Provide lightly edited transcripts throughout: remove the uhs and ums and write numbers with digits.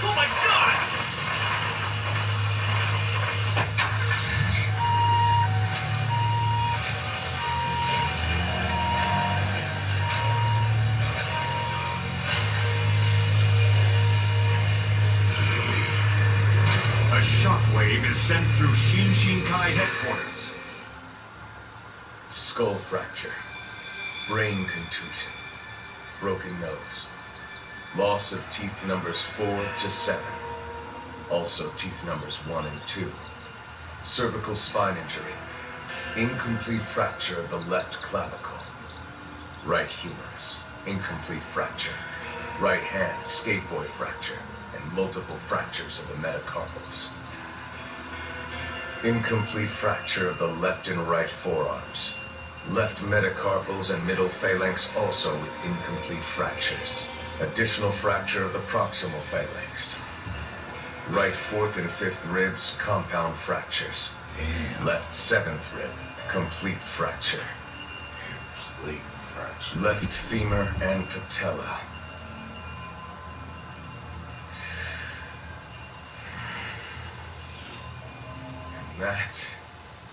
Oh my god! A shockwave is sent through Shinshinkai headquarters. Skull fracture. Brain contusion. Broken nose. Loss of teeth numbers 4 to 7. Also teeth numbers 1 and 2. Cervical spine injury. Incomplete fracture of the left clavicle. Right humerus. Incomplete fracture. Right hand scaphoid fracture. And multiple fractures of the metacarpals. Incomplete fracture of the left and right forearms. Left metacarpals and middle phalanx also with incomplete fractures. Additional fracture of the proximal phalanx. Right 4th and 5th ribs, compound fractures. Damn. Left 7th rib, complete fracture. Complete fracture. Left femur and patella. And that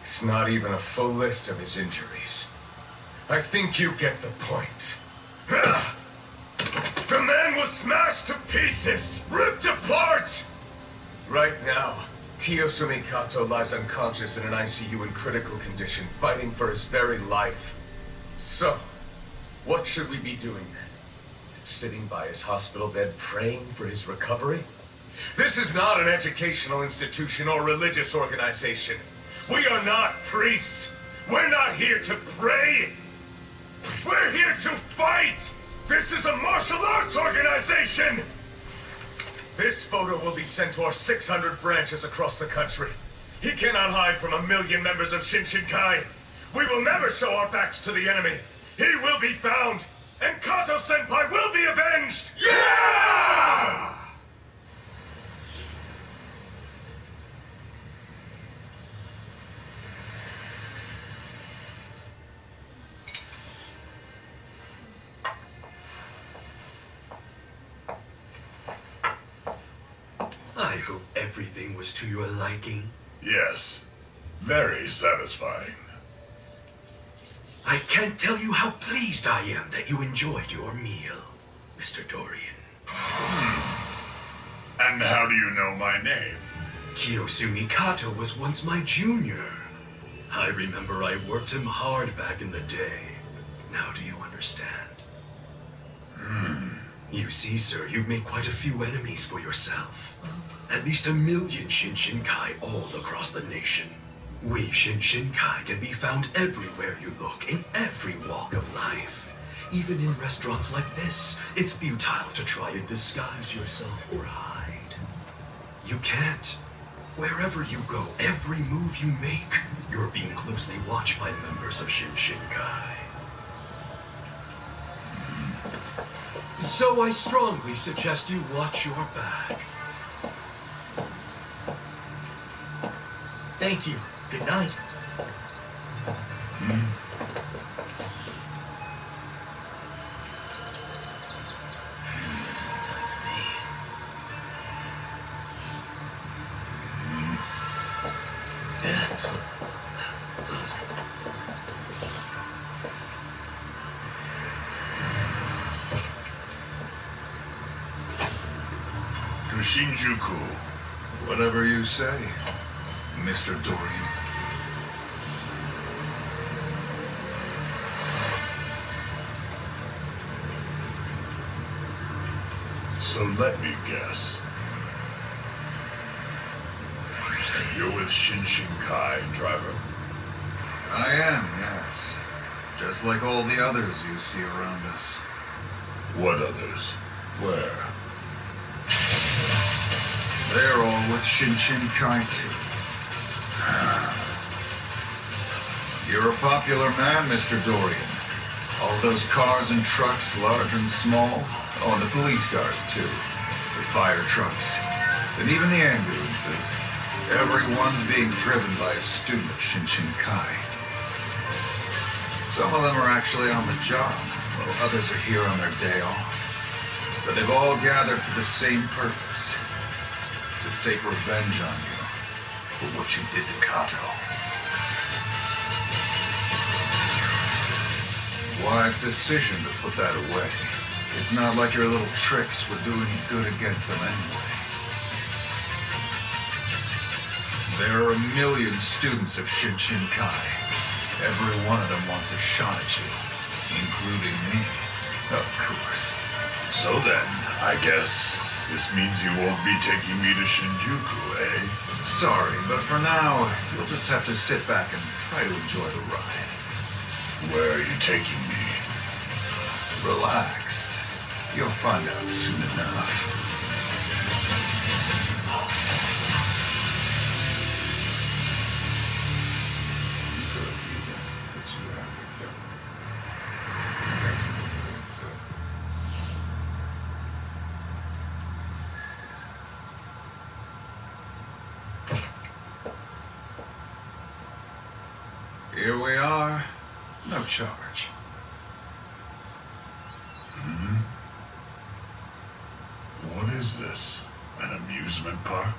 is not even a full list of his injuries. I think you get the point. The man was smashed to pieces, ripped apart! Right now, Kiyosumi Kato lies unconscious in an ICU in critical condition, fighting for his very life. So, what should we be doing then? Sitting by his hospital bed praying for his recovery? This is not an educational institution or religious organization. We are not priests. We're not here to pray. We're here to fight! This is a martial arts organization! This photo will be sent to our 600 branches across the country. He cannot hide from 1,000,000 members of Shinshinkai. We will never show our backs to the enemy. He will be found, and Kato-senpai will be avenged! Yeah! I hope everything was to your liking. Yes. Very satisfying. I can't tell you how pleased I am that you enjoyed your meal, Mr. Dorian. And how do you know my name? Kiyosumi Kato was once my junior. I remember I worked him hard back in the day. Now do you understand? You see, sir, you've made quite a few enemies for yourself. At least 1,000,000 Shinshinkai all across the nation. We Shinshinkai can be found everywhere you look, in every walk of life. Even in restaurants like this, it's futile to try and disguise yourself or hide. You can't. Wherever you go, every move you make, you're being closely watched by members of Shinshinkai. So I strongly suggest you watch your back. Thank you. Good night. Talk to me. To Shinjuku. Whatever you say, Mr. Dorian. So let me guess. You're with Shinshinkai, driver? I am, yes. Just like all the others you see around us. What others? Where? They're all with Shinshinkai too. You're a popular man, Mr. Dorian. All those cars and trucks, large and small. Oh, and the police cars too. The fire trucks. And even the ambulances. Everyone's being driven by a student of Shinshinkai. Some of them are actually on the job, while others are here on their day off. But they've all gathered for the same purpose. To take revenge on you for what you did to Kato. Wise decision to put that away. It's not like your little tricks would do any good against them anyway. There are 1,000,000 students of Shinshinkai. Every one of them wants a shot at you, including me, of course. So then, I guess this means you won't be taking me to Shinjuku, eh? Sorry, but for now, you'll just have to sit back and try to enjoy the ride. Where are you taking me? Relax. You'll find out soon enough. You could have beat him, but you have to give him. Here we are. No charge. What is this? An amusement park?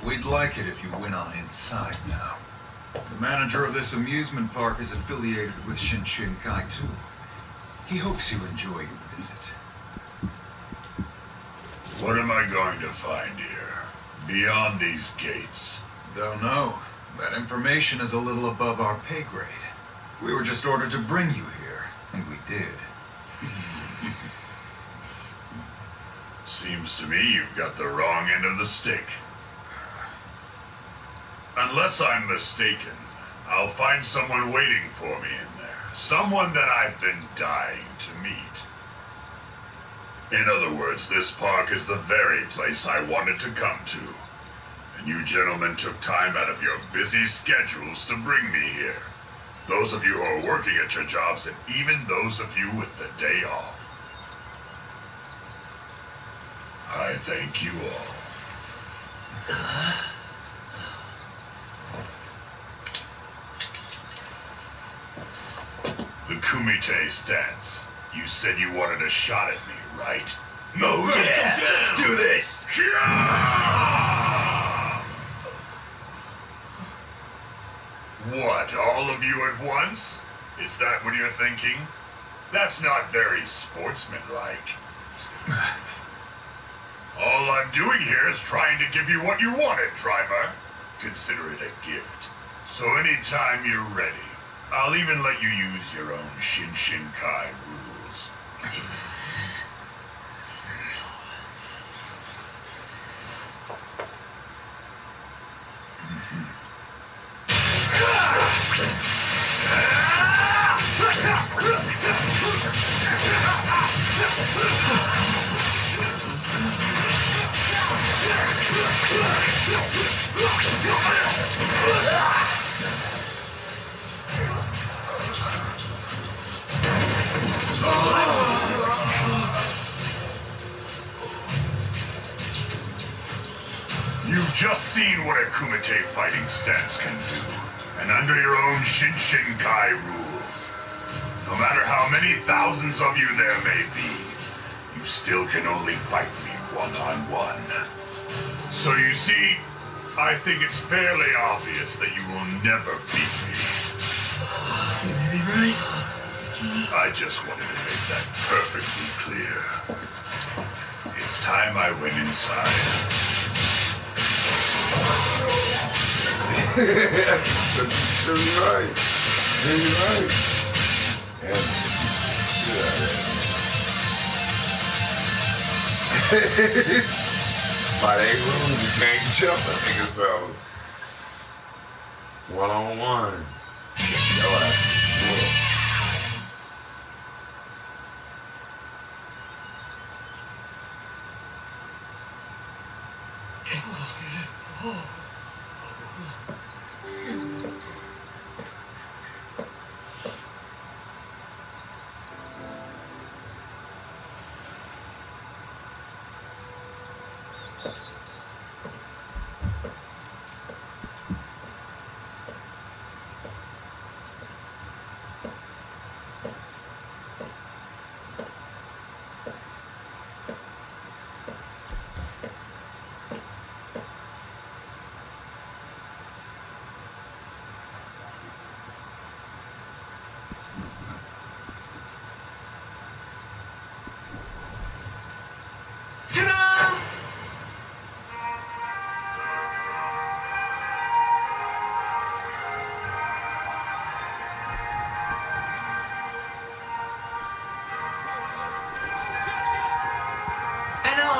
We'd like it if you went on inside now. The manager of this amusement park is affiliated with Shinshinkai too. He hopes you enjoy your visit. What am I going to find here? Beyond these gates? Don't know. That information is a little above our pay grade. We were just ordered to bring you here, and we did. Seems to me you've got the wrong end of the stick. Unless I'm mistaken, I'll find someone waiting for me in there. Someone that I've been dying to meet. In other words, this park is the very place I wanted to come to. And you gentlemen took time out of your busy schedules to bring me here. Those of you who are working at your jobs, and even those of you with the day off. I thank you all. The Kumite stance. You said you wanted a shot at me, right? No, yeah, let's do this! What, all of you at once? Is that what you're thinking? That's not very sportsmanlike. All I'm doing here is trying to give you what you wanted, Driver. Consider it a gift. So anytime you're ready, I'll even let you use your own Shinshinkai rules. You've just seen what a Kumite fighting stance can do, and under your own Shinshinkai rules. No matter how many thousands of you there may be, you still can only fight me one-on-one. So you see, I think it's fairly obvious that you will never beat me. You may be right. I just wanted to make that perfectly clear. It's time I went inside. You're right. You're right. Yeah. By they rules, you can't jump a nigga, so one-on-one. Yo, that's cool.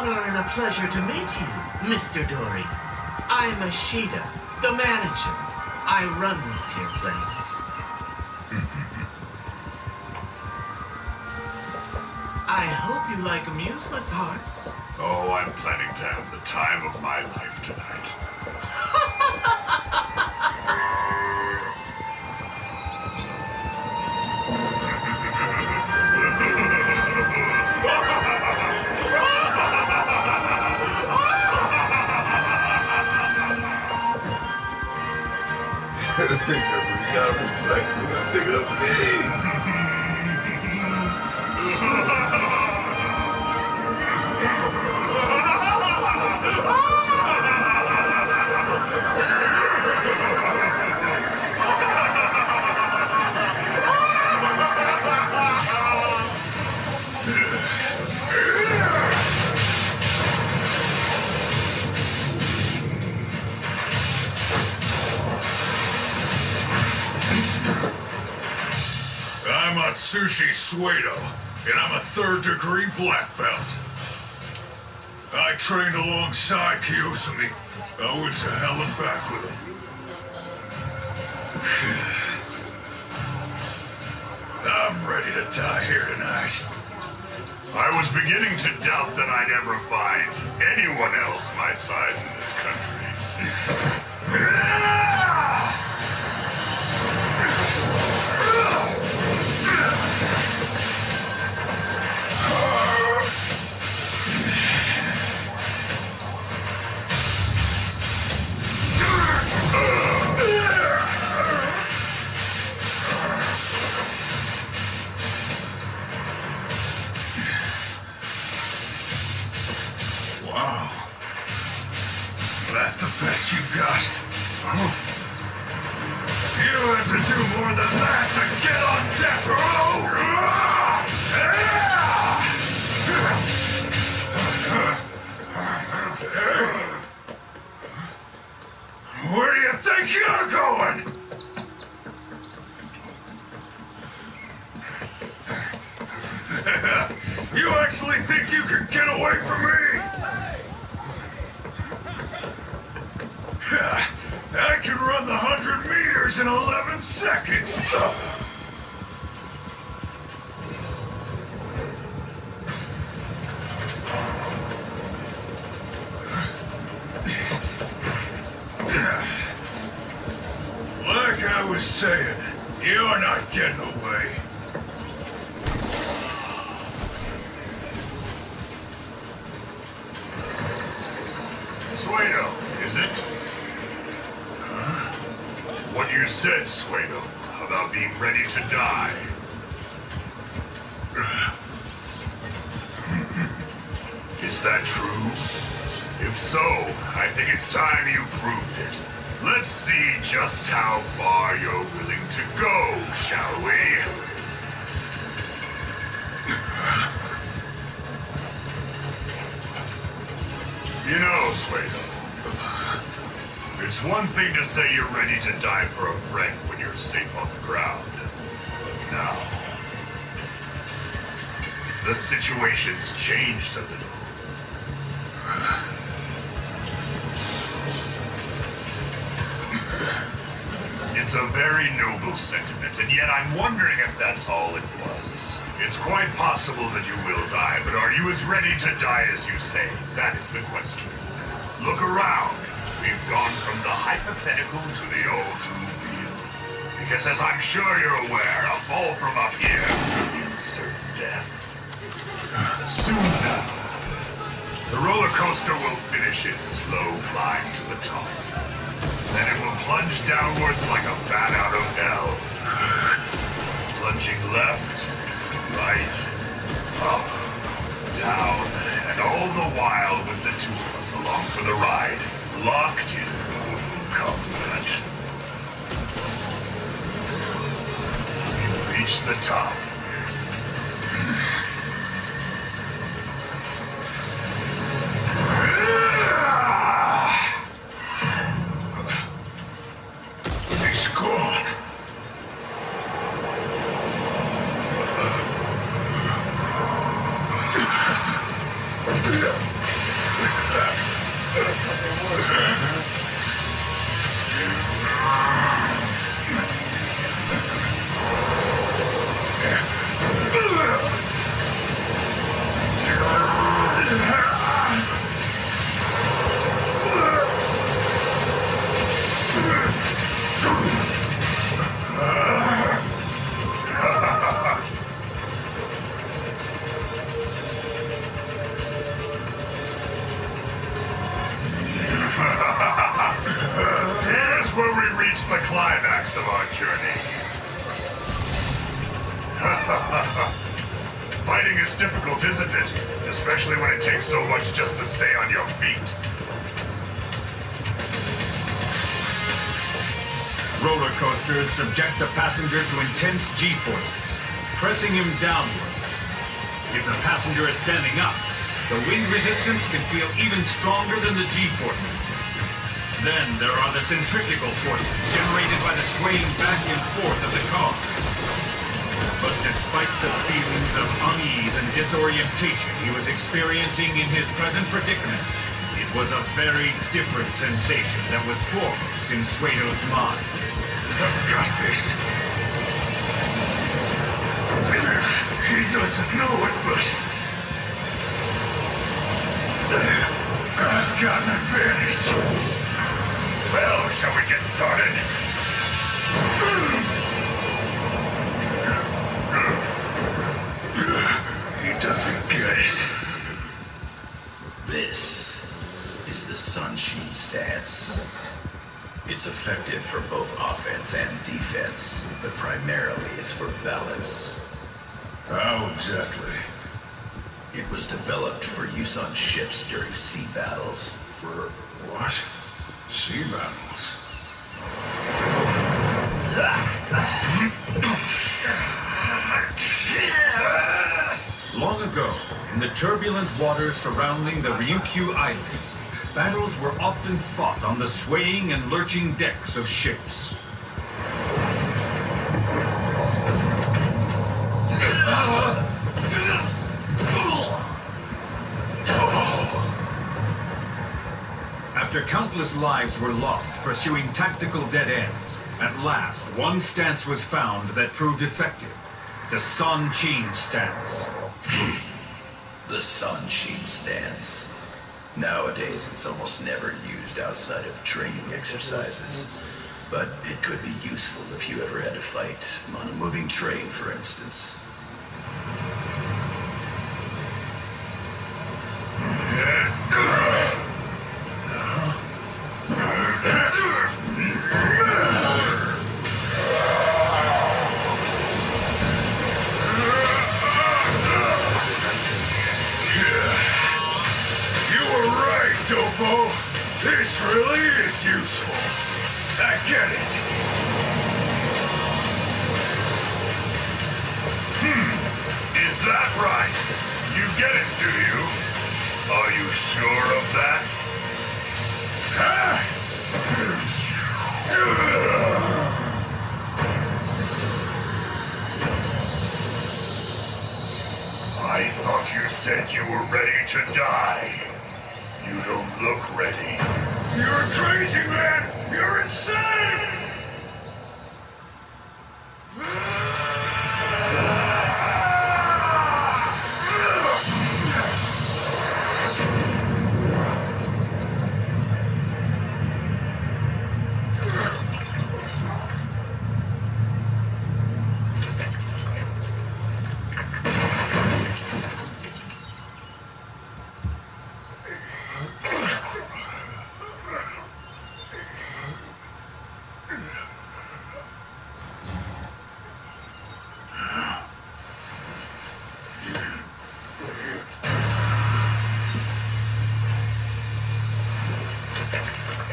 And a pleasure to meet you, Mr. Dory. I'm Ashida, the manager. I run this here place. I hope you like amusement parks. Oh, I'm planning to have the time of my life tonight. We gotta reflect on that nigga I'm Atsushi Suedo, and I'm a third-degree black belt. I trained alongside Kiyosumi. I went to hell and back with him. I'm ready to die here tonight. I was beginning to doubt that I'd ever find anyone else my size in this country. got. You had to do more than that to get on death row! Where do you think you're going? You actually think you can get away from me? I can run the 100 meters in 11 seconds. Like I was saying, you're not getting away. Suedo, is it? Huh? What you said, Suedo, about being ready to die. Is that true? If so, I think it's time you proved it. Let's see just how far you're willing to go, shall we? You know, Suedo, it's one thing to say you're ready to die for a friend when you're safe on the ground. But now, the situation's changed a little. It's a very noble sentiment, and yet I'm wondering if that's all it was. It's quite possible that you will die, but are you as ready to die as you say? That is the question. Look around. We've gone from the hypothetical to the all too real. Because as I'm sure you're aware, a fall from up here means certain death. Soon now, the roller coaster will finish its slow climb to the top. Then it will plunge downwards like a bat out of hell. Plunging left, right, up, down, and all the while with the two of us along for the ride, locked in mortal combat. We've reached the top. He's gone. Here's where we reach the climax of our journey. Fighting is difficult, isn't it? Especially when it takes so much just to stay on your feet. Roller coasters subject the passenger to intense G-forces, pressing him downwards. If the passenger is standing up, the wind resistance can feel even stronger than the G-forces. Then there are the centrifugal forces generated by the swaying back and forth of the car. But despite the feelings of unease and disorientation he was experiencing in his present predicament, it was a very different sensation that was foremost in Suedo's mind. I've got this. He doesn't know it, but I've got an advantage. Well, shall we get started? He doesn't get it. This is the Sunshine stance. It's effective for both offense and defense, but primarily it's for balance. How exactly? It was developed for use on ships during sea battles. For what? Sea battles. Long ago, in the turbulent waters surrounding the Ryukyu Islands, battles were often fought on the swaying and lurching decks of ships. After countless lives were lost pursuing tactical dead ends, at last one stance was found that proved effective. The Sanshin stance. The Sanshin stance. Nowadays, it's almost never used outside of training exercises. But it could be useful if you ever had to fight on a moving train, for instance. Dopo, this really is useful. I get it. Is that right? You get it, do you? Are you sure of that? I thought you said you were ready to die. You don't look ready. You're crazy, man! You're insane!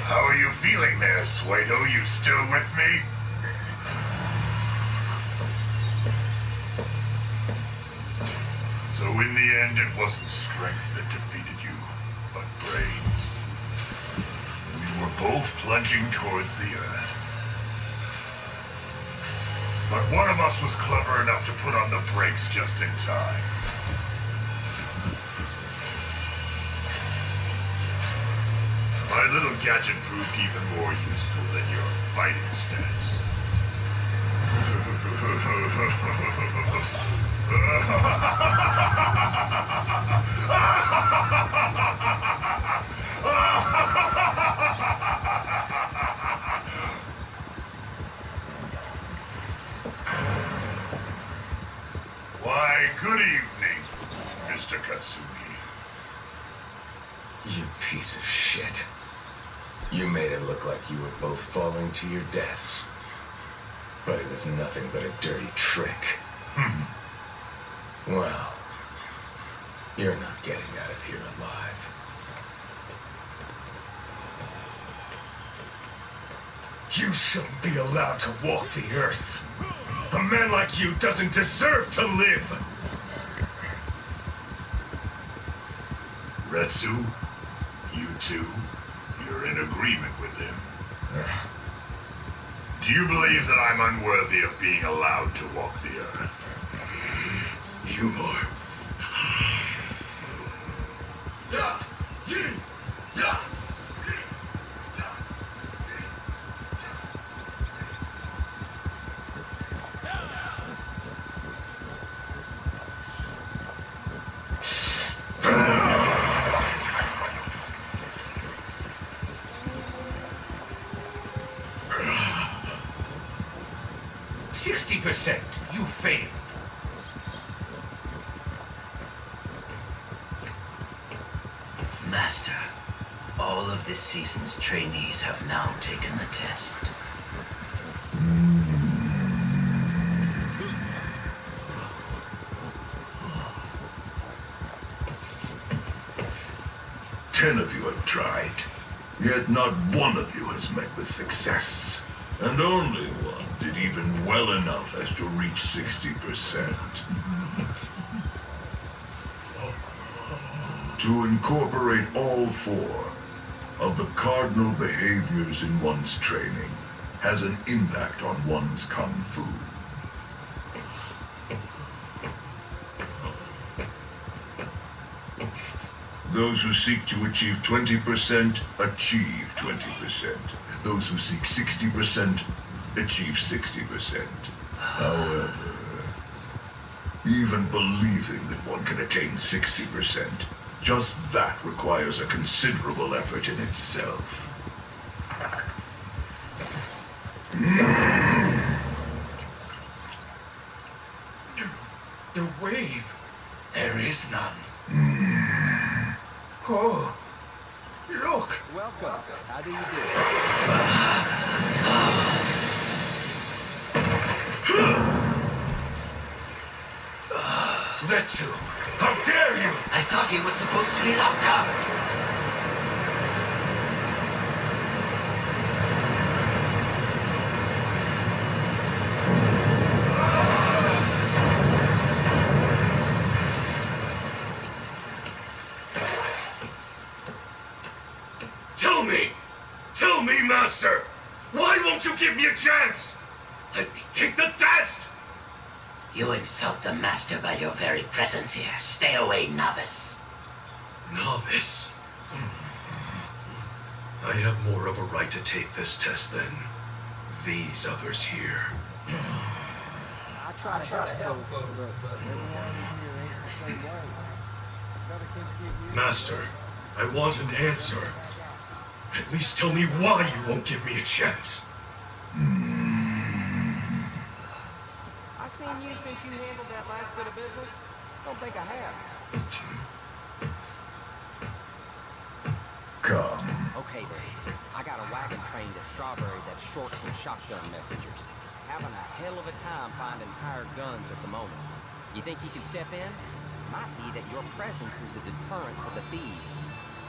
How are you feeling there, Suedo? You still with me? So in the end, it wasn't strength that defeated you, but brains. We were both plunging towards the earth. But one of us was clever enough to put on the brakes just in time. My little gadget proved even more useful than your fighting stance. Why, good evening, Mr. Katsuki. You piece of shit. You made it look like you were both falling to your deaths. But it was nothing but a dirty trick. Well, you're not getting out of here alive. You shouldn't be allowed to walk the earth. A man like you doesn't deserve to live. Retsu, you two, you're in agreement with him. Do you believe that I'm unworthy of being allowed to walk the earth? You are. You failed. Master, all of this season's trainees have now taken the test. 10 of you have tried. Yet not one of you has met with success. And only one did even well enough as to reach 60%. To incorporate all 4 of the cardinal behaviors in one's training has an impact on one's kung fu. Those who seek to achieve 20% achieve 20%. Those who seek 60% achieve 60%. However, even believing that one can attain 60%, just that requires a considerable effort in itself. The wave. There is none. Oh, look. Welcome. How do you do? Retsu, how dare you! I thought he was supposed to be locked up. Tell me, Master! Why won't you give me a chance? Let me take the test! You insult the Master by your very presence here. Stay away, novice. Novice? I have more of a right to take this test than these others here. I try to help folks, but everyone here ain't the same way. Gotta keep you. Master, I want an answer. At least tell me why you won't give me a chance. I seen you since you handled that last bit of business. Don't think I have. Come. Okay then. I got a wagon train to Strawberry that shorts some shotgun messengers. Having a hell of a time finding hired guns at the moment. You think you can step in? Might be that your presence is a deterrent to the thieves.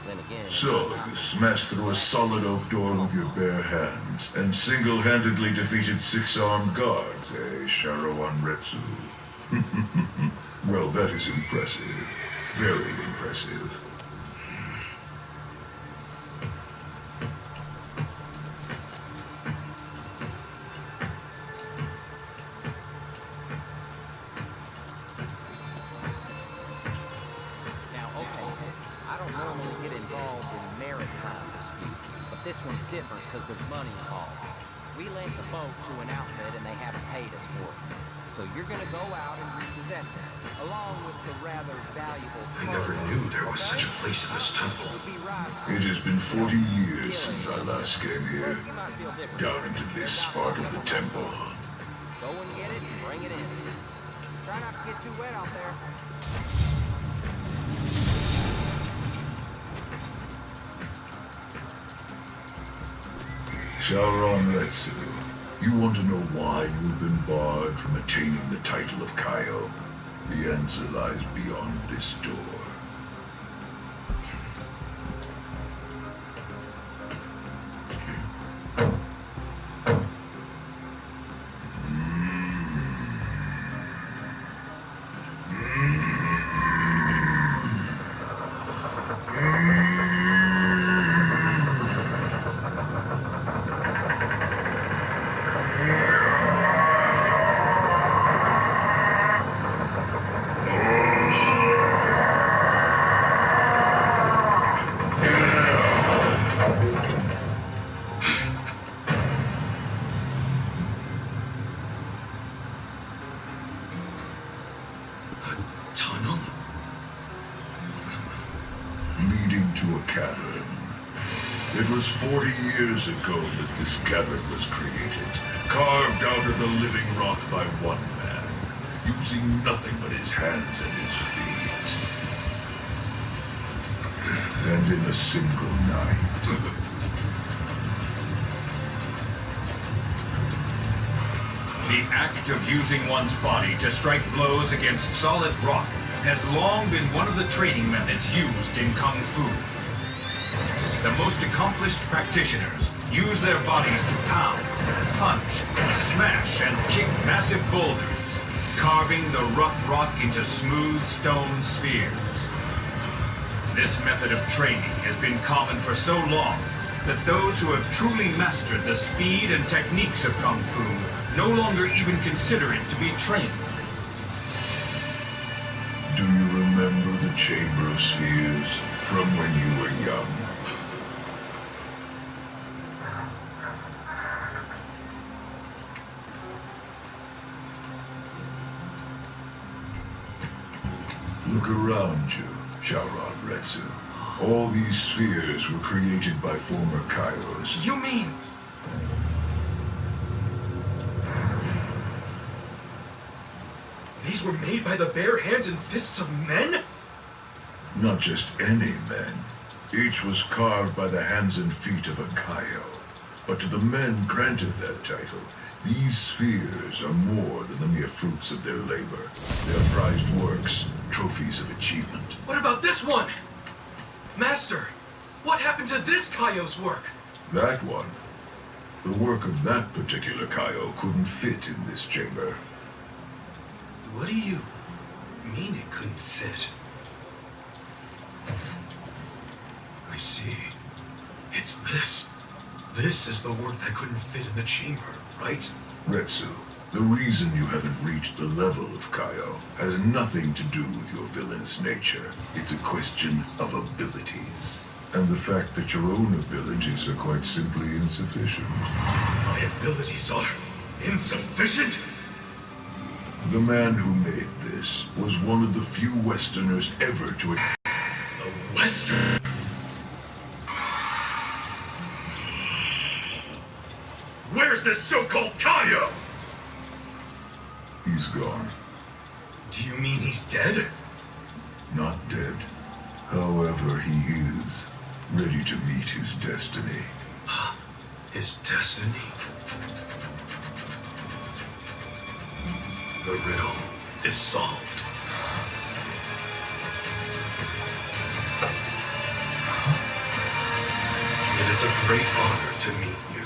Then again... So, you smashed through a solid oak door with your bare hands, and single-handedly defeated 6 armed guards, eh, Sharoan Retsu? Well, that is impressive. Very impressive. This one's different because there's money involved. We lent the boat to an outfit and they haven't paid us for it. So you're gonna go out and repossess it, along with the rather valuable I never knew there was such a place in this temple. It has been 40 years since I last came here, down into this part of the temple. Go and get it and bring it in. Try not to get too wet out there. Sharoan Retsu, you want to know why you've been barred from attaining the title of Kaio? The answer lies beyond this door. It was 40 years ago that this cavern was created, carved out of the living rock by one man, using nothing but his hands and his feet. And in a single night... The act of using one's body to strike blows against solid rock has long been one of the training methods used in Kung Fu. the most accomplished practitioners use their bodies to pound, punch, smash, and kick massive boulders, carving the rough rock into smooth stone spheres. This method of training has been common for so long that those who have truly mastered the speed and techniques of Kung Fu no longer even consider it to be training. Do you remember the Chamber of Spheres from when you were young? Look around you, Shaoran Retsu. All these spheres were created by former Kaios. You mean... these were made by the bare hands and fists of men? Not just any men. Each was carved by the hands and feet of a Kaio. But to the men granted that title, these spheres are more than the mere fruits of their labor. They are prized works, trophies of achievement. What about this one? Master, what happened to this Kaio's work? That one? The work of that particular Kaio couldn't fit in this chamber. What do you mean it couldn't fit? I see. It's this. This is the work that couldn't fit in the chamber, right? Retsu, the reason you haven't reached the level of Kaio has nothing to do with your villainous nature. It's a question of abilities. And the fact that your own abilities are quite simply insufficient. My abilities are insufficient? The man who made this was one of the few Westerners ever to... The Western? Where's this so-called Kaio? He's gone. Do you mean he's dead? Not dead. However, he is ready to meet his destiny. His destiny? The riddle is solved. It is a great honor to meet you.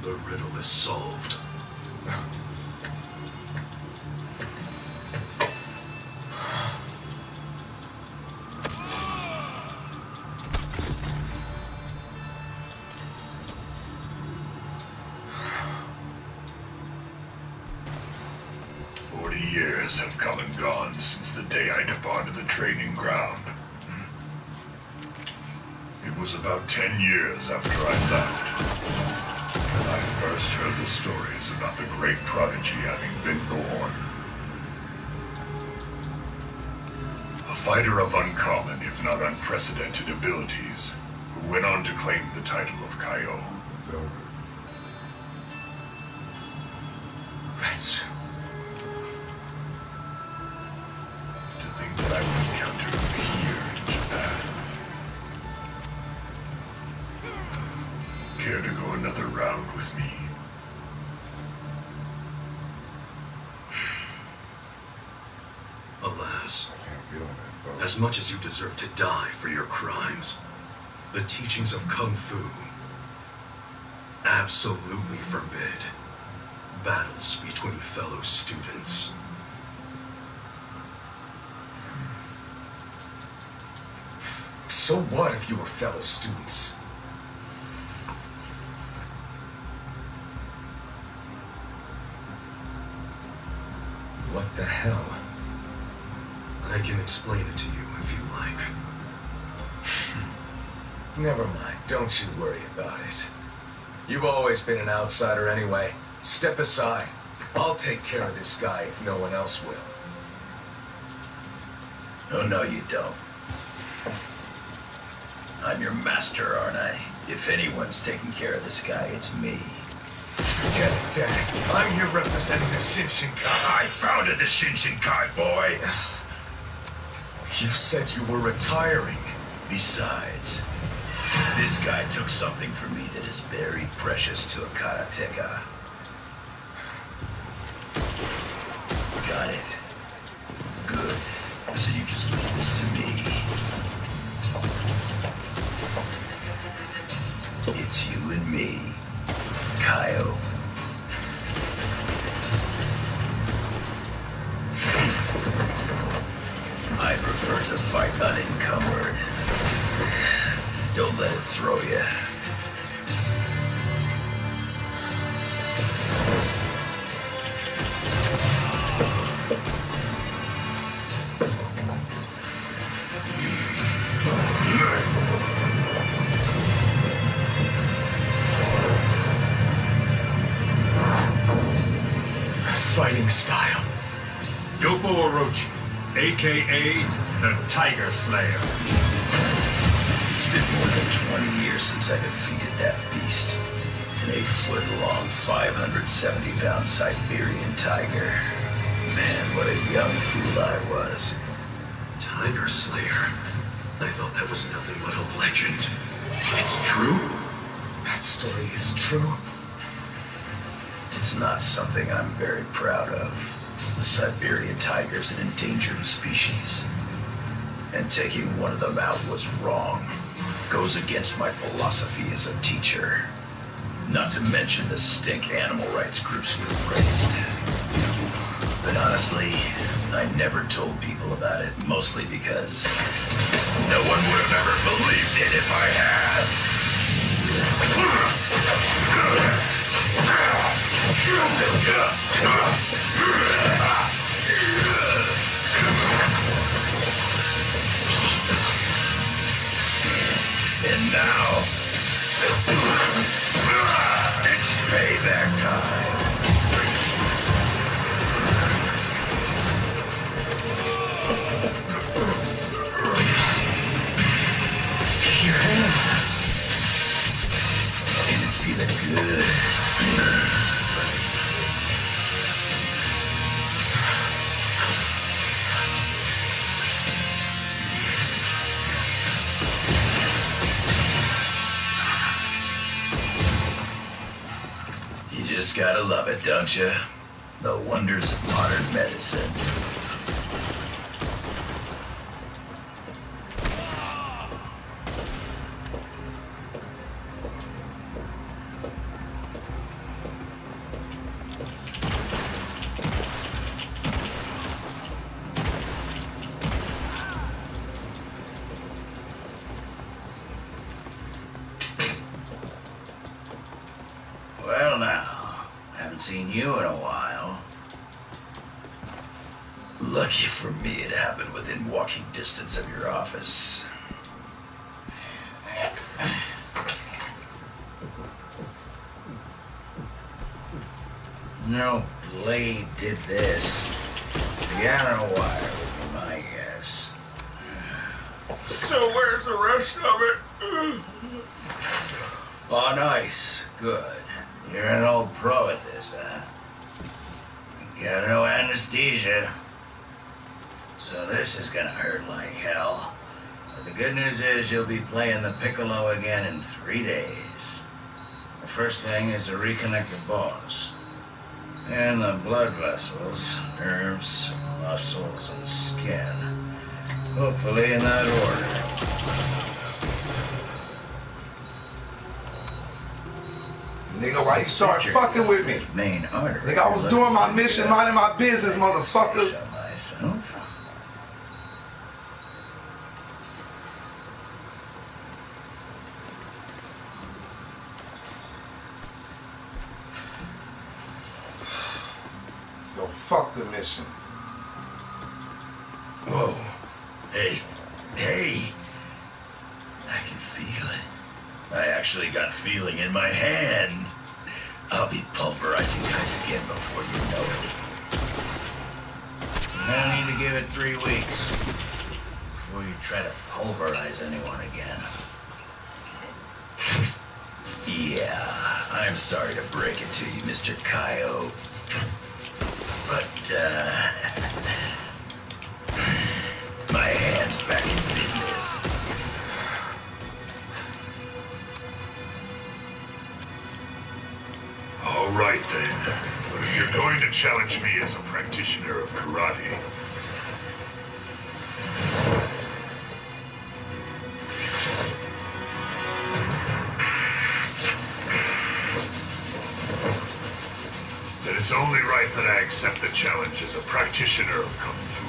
The riddle is solved. 40 years have come and gone since the day I departed the training ground. It was about 10 years after I left that I first heard the stories about the great prodigy having been born. A fighter of uncommon, if not unprecedented abilities, who went on to claim the title of Kaio. Retsu. To think that I would encounter him here in Japan. Care to go another round with me? Alas, as much as you deserve to die for your crimes, the teachings of Kung Fu absolutely forbid battles between fellow students. So what if you were fellow students? What the hell? I can explain it to you if you like. Never mind, don't you worry about it. You've always been an outsider anyway. Step aside. I'll take care of this guy if no one else will. Oh, no, you don't. I'm your master, aren't I? If anyone's taking care of this guy, it's me. Forget it, Dad. I'm here representing the Shinshinkai. I founded the Shinshinkai, boy! You said you were retiring. Besides, this guy took something from me that is very precious to a karateka. Got it. Good. So you just leave this to me. It's you and me, Kaio. I prefer to fight unencumbered. Don't let it throw you. Fighting style. Yoppo Orochi, a.k.a. the Tiger Slayer. It's been more than 20 years since I defeated that beast. An 8-foot-long, 570-pound Siberian tiger. Man, what a young fool I was. Tiger Slayer. I thought that was nothing but a legend. It's true? That story is true. It's not something I'm very proud of. The Siberian tiger's an endangered species. And taking one of them out was wrong. Goes against my philosophy as a teacher. Not to mention the stink animal rights groups we've raised. But honestly, I never told people about it, mostly because no one would have ever believed it if I had. And now, it's payback time. Your hand. And it's feeling good. You just gotta love it, don't you? The wonders of modern medicine. Well now, haven't seen you in a while. Lucky for me it happened within walking distance of your office. No blade did this. Piano wire would be my guess. So where's the rest of it? Oh, nice. Good. You're an old pro at this, huh? You got no anesthesia. So this is gonna hurt like hell. But the good news is you'll be playing the piccolo again in 3 days. The first thing is to reconnect the bones. And the blood vessels, nerves, muscles, and skin. Hopefully in that order. Nigga, why you start fucking with me? Main artery. Nigga, I was doing my mission, minding my business, motherfucker. Myself. So fuck the mission. Whoa. Hey. Hey. I can feel it. I actually got feeling in my hand. I'll be pulverizing guys again before you know it. No need to give it 3 weeks before you try to pulverize anyone again. Yeah, I'm sorry to break it to you, Mr. Kaio. But, my hand right then. But if you're going to challenge me as a practitioner of karate, then it's only right that I accept the challenge as a practitioner of Kung Fu.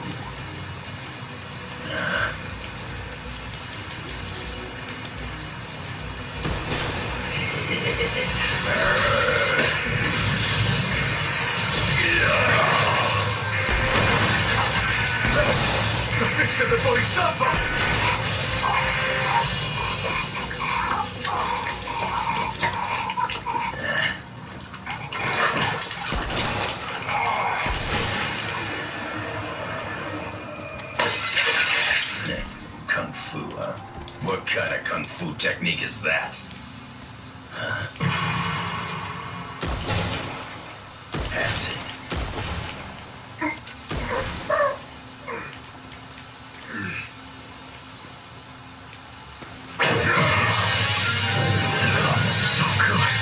That's the fist of the Bodhisattva! Kung Fu, huh? What kind of Kung Fu technique is that? Acid. So good.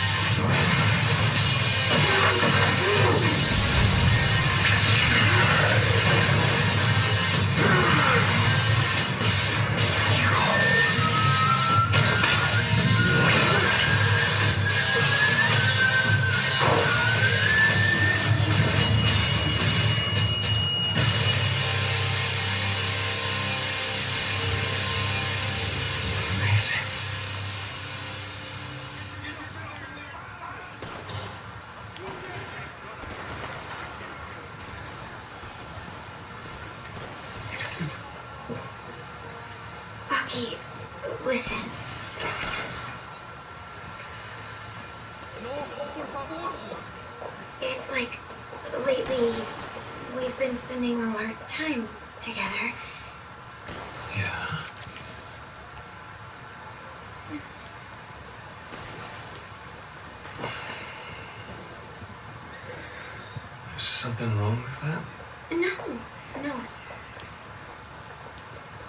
Amazing. Bucky, listen. It's like lately we've been spending all our time together. Yeah. There's something wrong with that? No.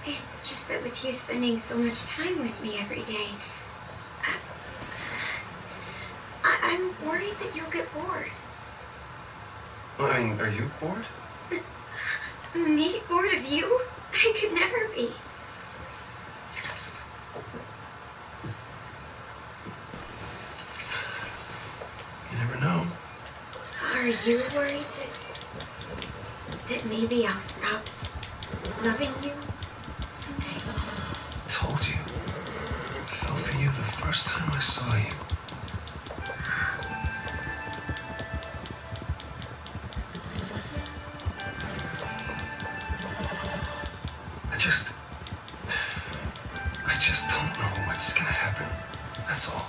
It's just that with you spending so much time with me every day, I'm worried that you'll get bored. I mean, are you bored? Me bored of you? I could never be. You never know. Are you worried that maybe I'll stop loving you someday? I told you. I fell for you the first time I saw you. I just don't know what's gonna happen. That's all.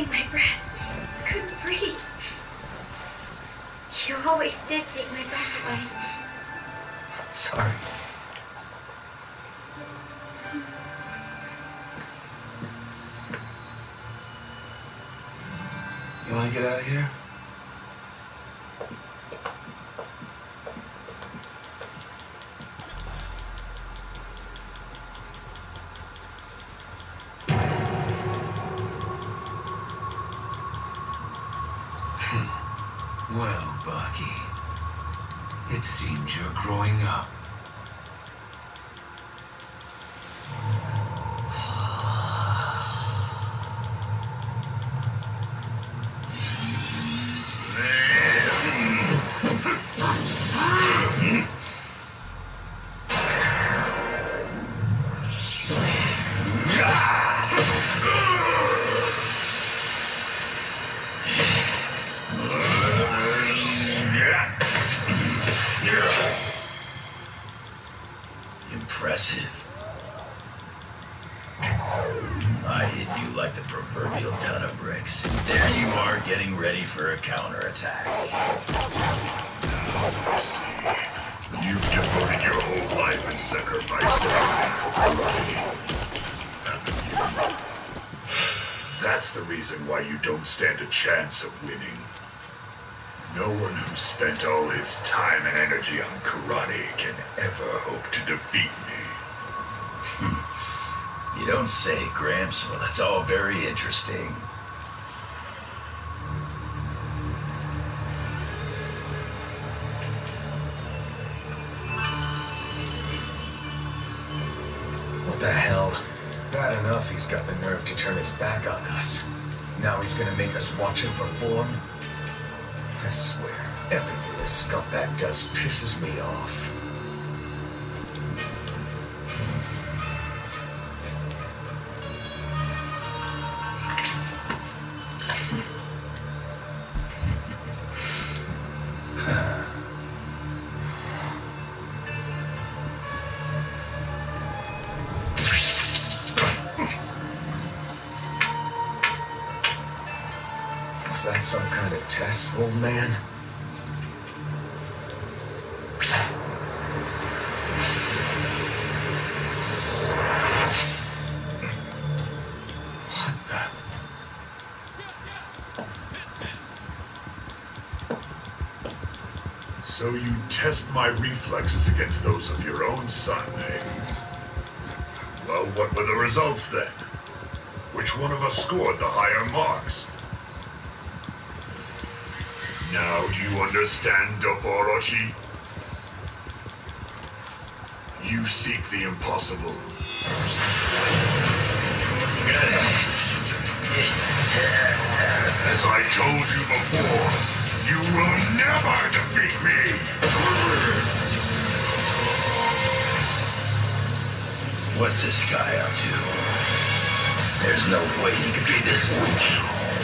My breath. I couldn't breathe. You always did take my breath away. Sorry. You want to get out of here? Well, Bucky, it seems you're growing up. impressive. I hit you like the proverbial ton of bricks. There you are, getting ready for a counterattack. I see. You've devoted your whole life and sacrificed everything for karate, haven't you? That's the reason why you don't stand a chance of winning. No one who spent all his time and energy on karate can ever hope to defeat me. You don't say, Gramps. Well, that's all very interesting. What the hell? Bad enough he's got the nerve to turn his back on us. Now he's gonna make us watch him perform? I swear, everything this scumbag does pisses me off. Is that some kind of test, old man? What the? So you test my reflexes against those of your own son, eh? Well, what were the results then? Which one of us scored the higher marks? Now, do you understand, Dopo Orochi? You seek the impossible. As I told you before, you will never defeat me! What's this guy up to? There's no way he could be this weak.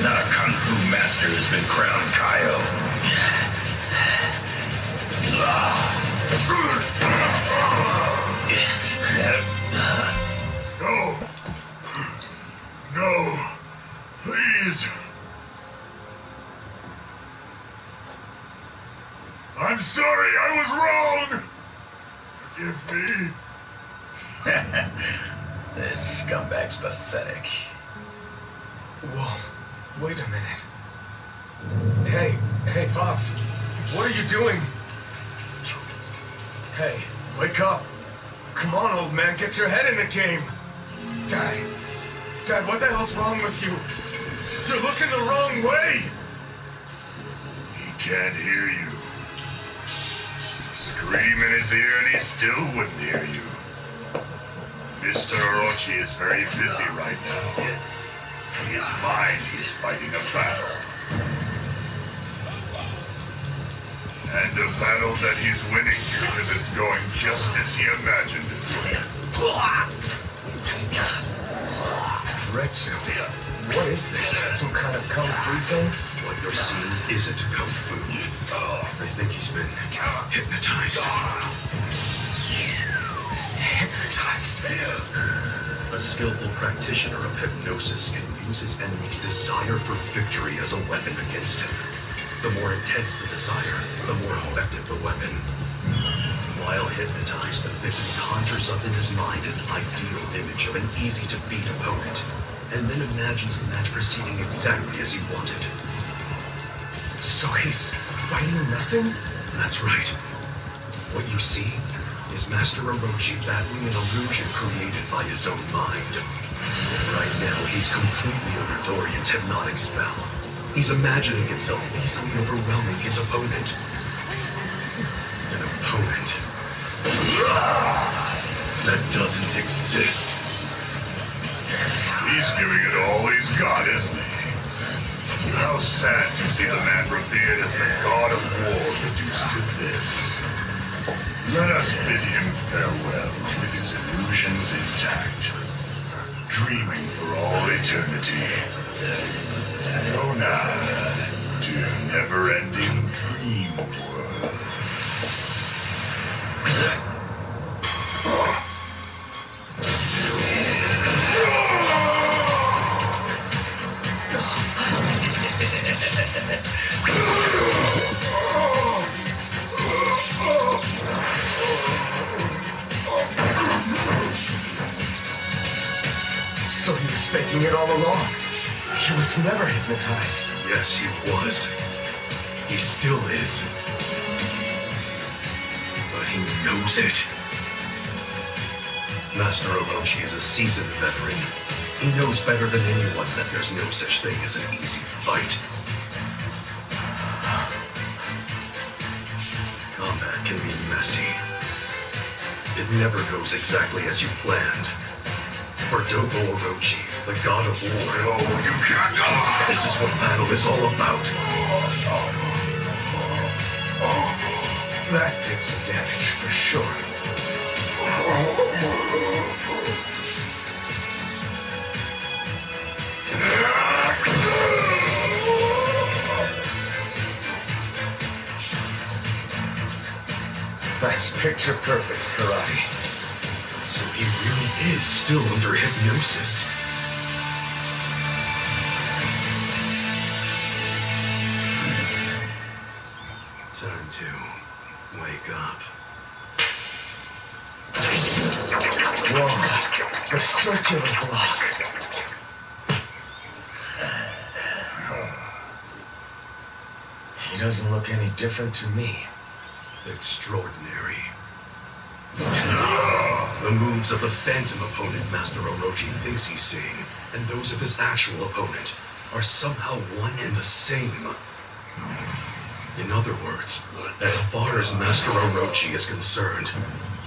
Not a kung fu master who's been crowned Kaio. No! No! Please! I'm sorry, I was wrong! Forgive me. This scumbag's pathetic. Whoa, wait a minute. Hey, Pops, what are you doing? Hey, wake up. Come on, old man, get your head in the game. Dad, what the hell's wrong with you? You're looking the wrong way. He can't hear you. Scream in his ear and he still wouldn't hear you. Mr. Orochi is very busy right now. In his mind, he's fighting a battle. And a battle that he's winning because it's going just as he imagined it would. Retsu, what is this? Some kind of kung fu thing? What you're seeing isn't kung fu. I think he's been hypnotized. Hypnotized? A skillful practitioner of hypnosis can use his enemy's desire for victory as a weapon against him. The more intense the desire, the more effective the weapon. While hypnotized, the victim conjures up in his mind an ideal image of an easy-to-beat opponent, and then imagines the match proceeding exactly as he wanted. So he's fighting nothing? That's right. What you see is Master Orochi battling an illusion created by his own mind. Right now, he's completely under Dorian's hypnotic spell. He's imagining himself easily overwhelming his opponent. An opponent that doesn't exist. He's giving it all he's got, isn't he? How sad to see the man revered as the god of war reduced to this. Let us bid him farewell with his illusions intact, dreaming for all eternity. Go now to your never-ending dream world. was never hypnotized. Yes, he was. He still is. But he knows it. Master Orochi is a seasoned veteran. He knows better than anyone that there's no such thing as an easy fight. Combat can be messy. It never goes exactly as you planned. For Dogo Orochi, the god of war. No, you can't die! This is what battle is all about. That did some damage, for sure. That's picture perfect, karate. So he really is still under hypnosis. Time to wake up. Whoa, the circular block. He doesn't look any different to me. Extraordinary. The moves of the phantom opponent Master Orochi thinks he's seeing, and those of his actual opponent, are somehow one and the same. In other words, as far as Master Orochi is concerned,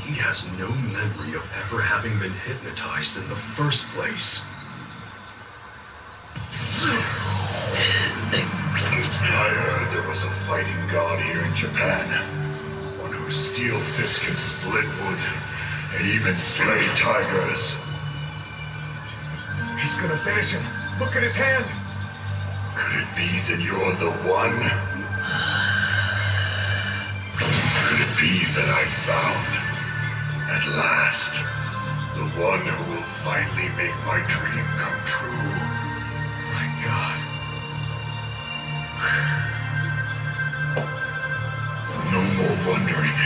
he has no memory of ever having been hypnotized in the first place. I heard there was a fighting god here in Japan. One whose steel fist can split wood and even slay tigers. He's gonna finish him. Look at his hand. Could it be that you're the one? Could it be that I found, at last, the one who will finally make my dream come true? My God. No more wondering.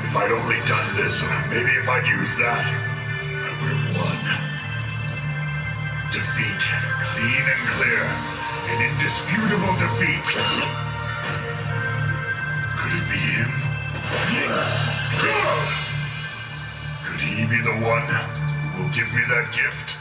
If I'd only done this, or maybe if I'd used that, I would have won. Defeat, clean and clear. An indisputable defeat. Could it be him? Could he be the one who will give me that gift?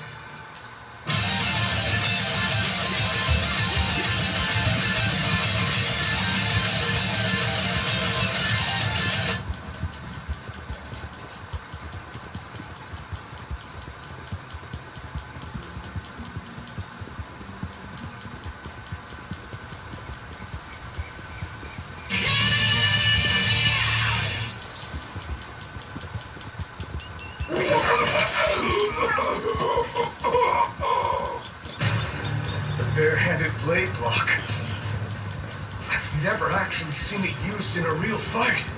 Bare-handed blade block. I've never actually seen it used in a real fight.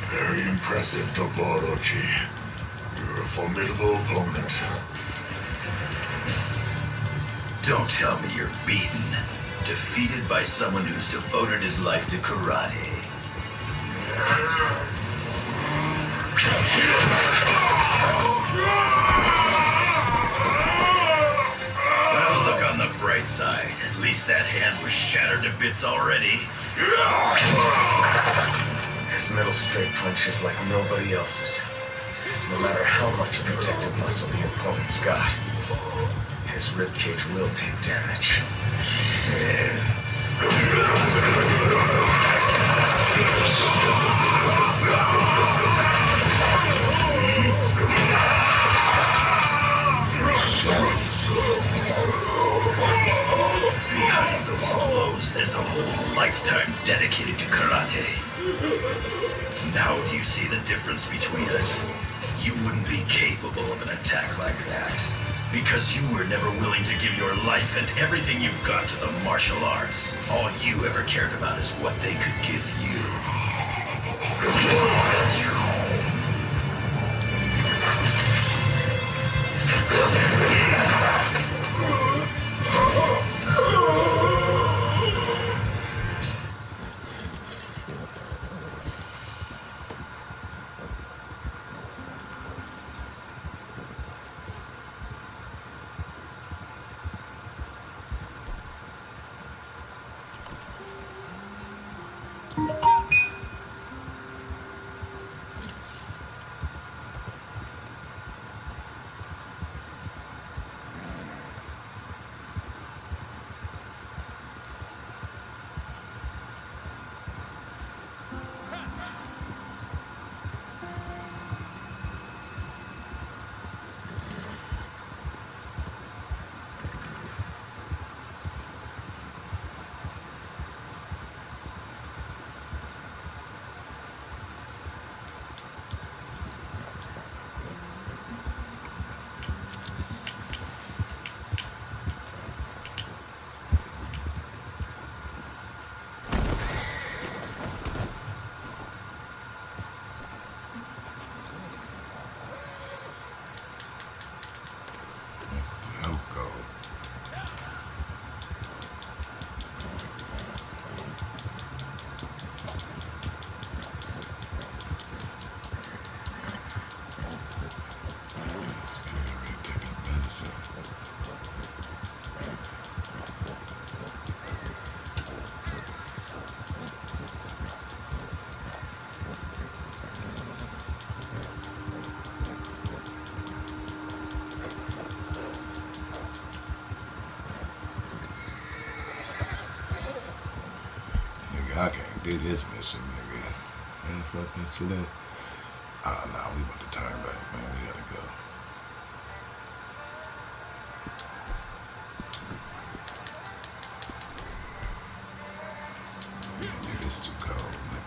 Very impressive, Todoroki. You're a formidable opponent. Don't tell me you're beaten. Defeated by someone who's devoted his life to karate. Well, look on the bright side. At least that hand was shattered to bits already. His middle straight punch is like nobody else's. No matter how much protective muscle the opponent's got, his ribcage will take damage. Behind those blows, there's a whole lifetime dedicated to karate. Now do you see the difference between us? You wouldn't be capable of an attack like that. Because you were never willing to give your life and everything you've got to the martial arts. All you ever cared about is what they could give you. do this mission, nigga. Where the fuck that shit at? Ah, nah, we about to turn back, man. We gotta go. Yeah, nigga, it's too cold, nigga.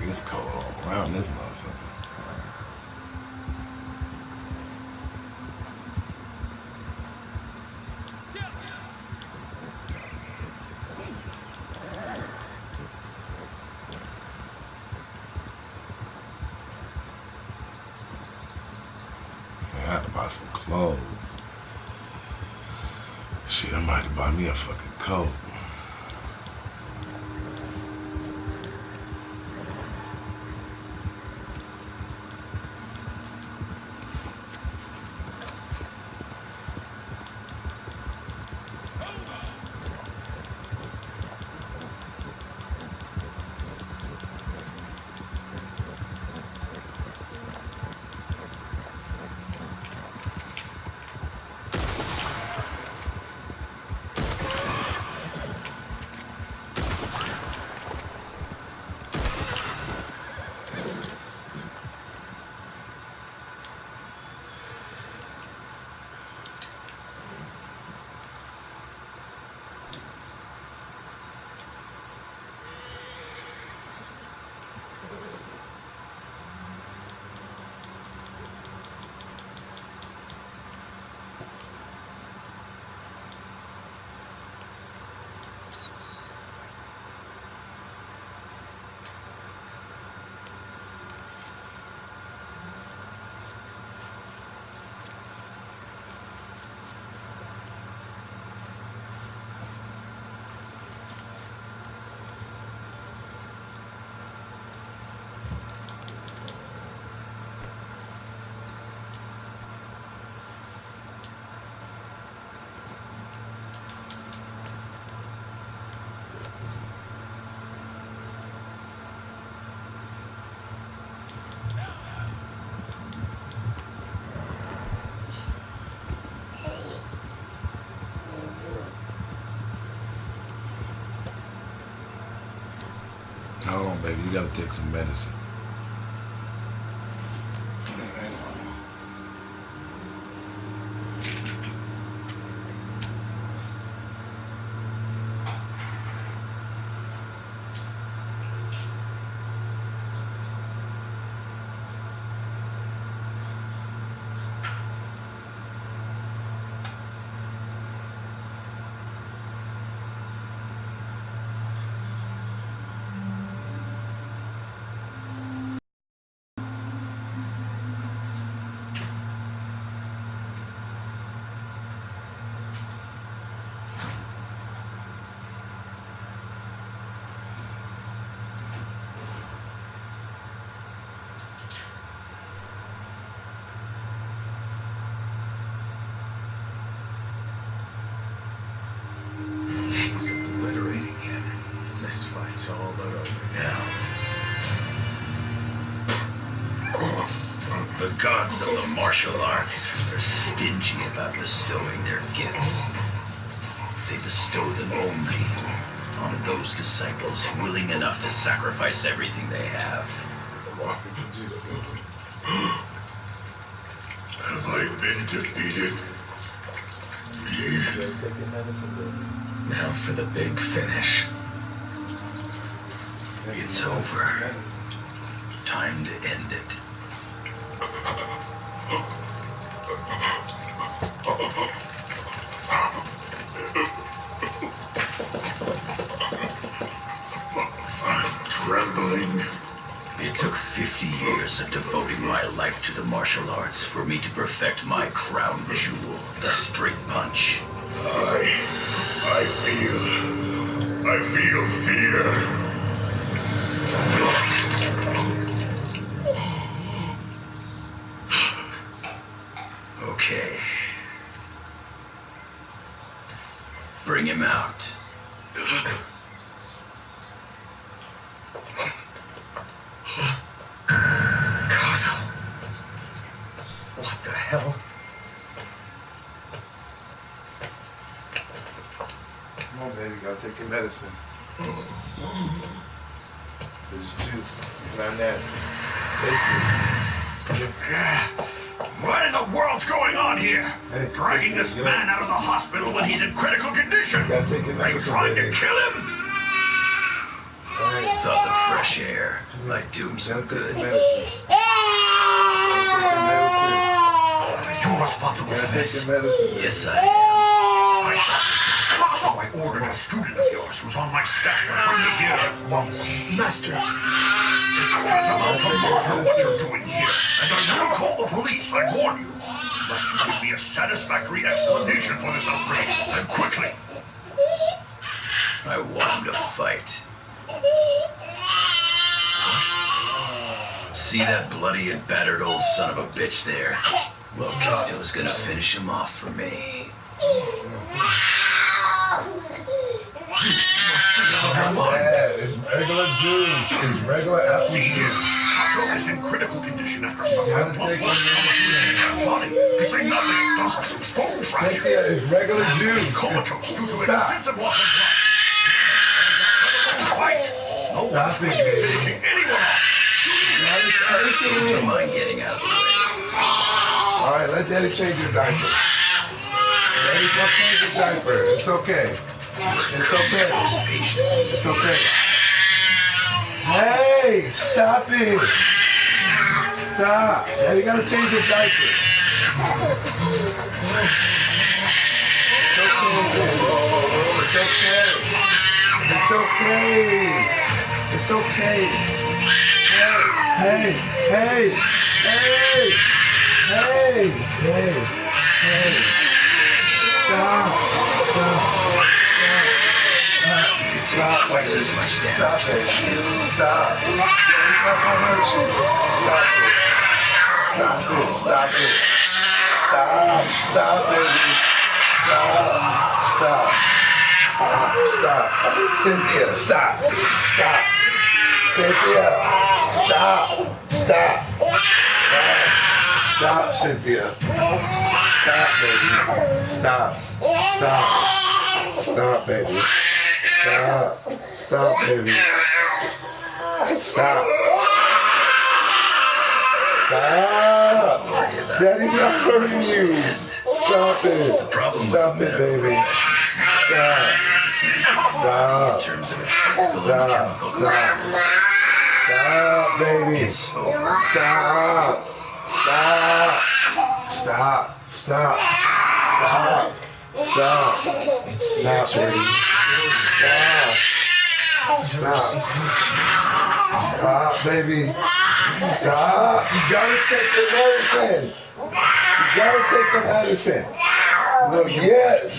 It's cold all around this motherfucker. I had to buy some clothes. Shit, I might have to buy me a fucking coat. Hold on, baby. You gotta take some medicine. He's obliterating him. This fight's all but over now. The gods of the martial arts are stingy about bestowing their gifts. They bestow them only on those disciples willing enough to sacrifice everything they have. Have I been defeated? Now for the big finish. It's over. Time to end it. I'm trembling. It took 50 years of devoting my life to the martial arts for me to perfect my crown jewel, the straight punch. I feel fear. Okay. Bring him out. Kato. What the hell? Come on, baby, gotta take your medicine. This is juice. It's not nasty. Taste it. What in the world's going on here? Hey, Dragging this man out of the hospital when he's in critical condition. You gotta take your Are you medicine, trying baby. to kill him? Alright. Thought the fresh air might do him some good. Take your medicine. You're responsible You for gotta take this. your medicine. Yes, I am. I thought this was so I ordered a student of yours who's on my staff to bring you here at once. Master. It's tantamount to murder what you're doing here, and I will call the police, I warn you. Unless you give me a satisfactory explanation for this outrage, and quickly. I want him to fight. See that bloody and battered old son of a bitch there? Well, Kato's gonna finish him off for me. Come on. It's regular juice. It's regular apple See here, juice. Kato is in critical condition after suffering gotta blood take loss it. trauma to his entire body. To say nothing of dozens of bone fractures. It's regular juice. He's comatose due to Stop. extensive loss of blood. Fight! No Stop one's it, going to be baby. finishing anyone off. Don't mind getting out of the way. All right, let Daddy change your diaper. Daddy, go change your diaper. It's okay. It's okay. It's okay. Hey, stop it. Stop. Daddy gotta change your diaper. It's okay. It's okay. It's okay. Hey, hey, hey, hey, hey, hey. Stop. Stop, Twice as much Stop damage. it. Stop. Daddy's not gonna hurt you. Stop it. Stop it. Stop it. Stop. Stop, baby. Stop. Stop. Cynthia, stop. Stop. Cynthia, stop. Stop. Stop, Cynthia. Stop, baby. Stop. Stop, baby. Stop, baby. Stop. Daddy's not hurting you. Stop it. Stop it, baby. Stop. In terms of its physical and chemical Stop, baby. Stop. Stop, baby. Stop, baby. Stop. You gotta take the medicine. You gotta take the medicine. Look, yes.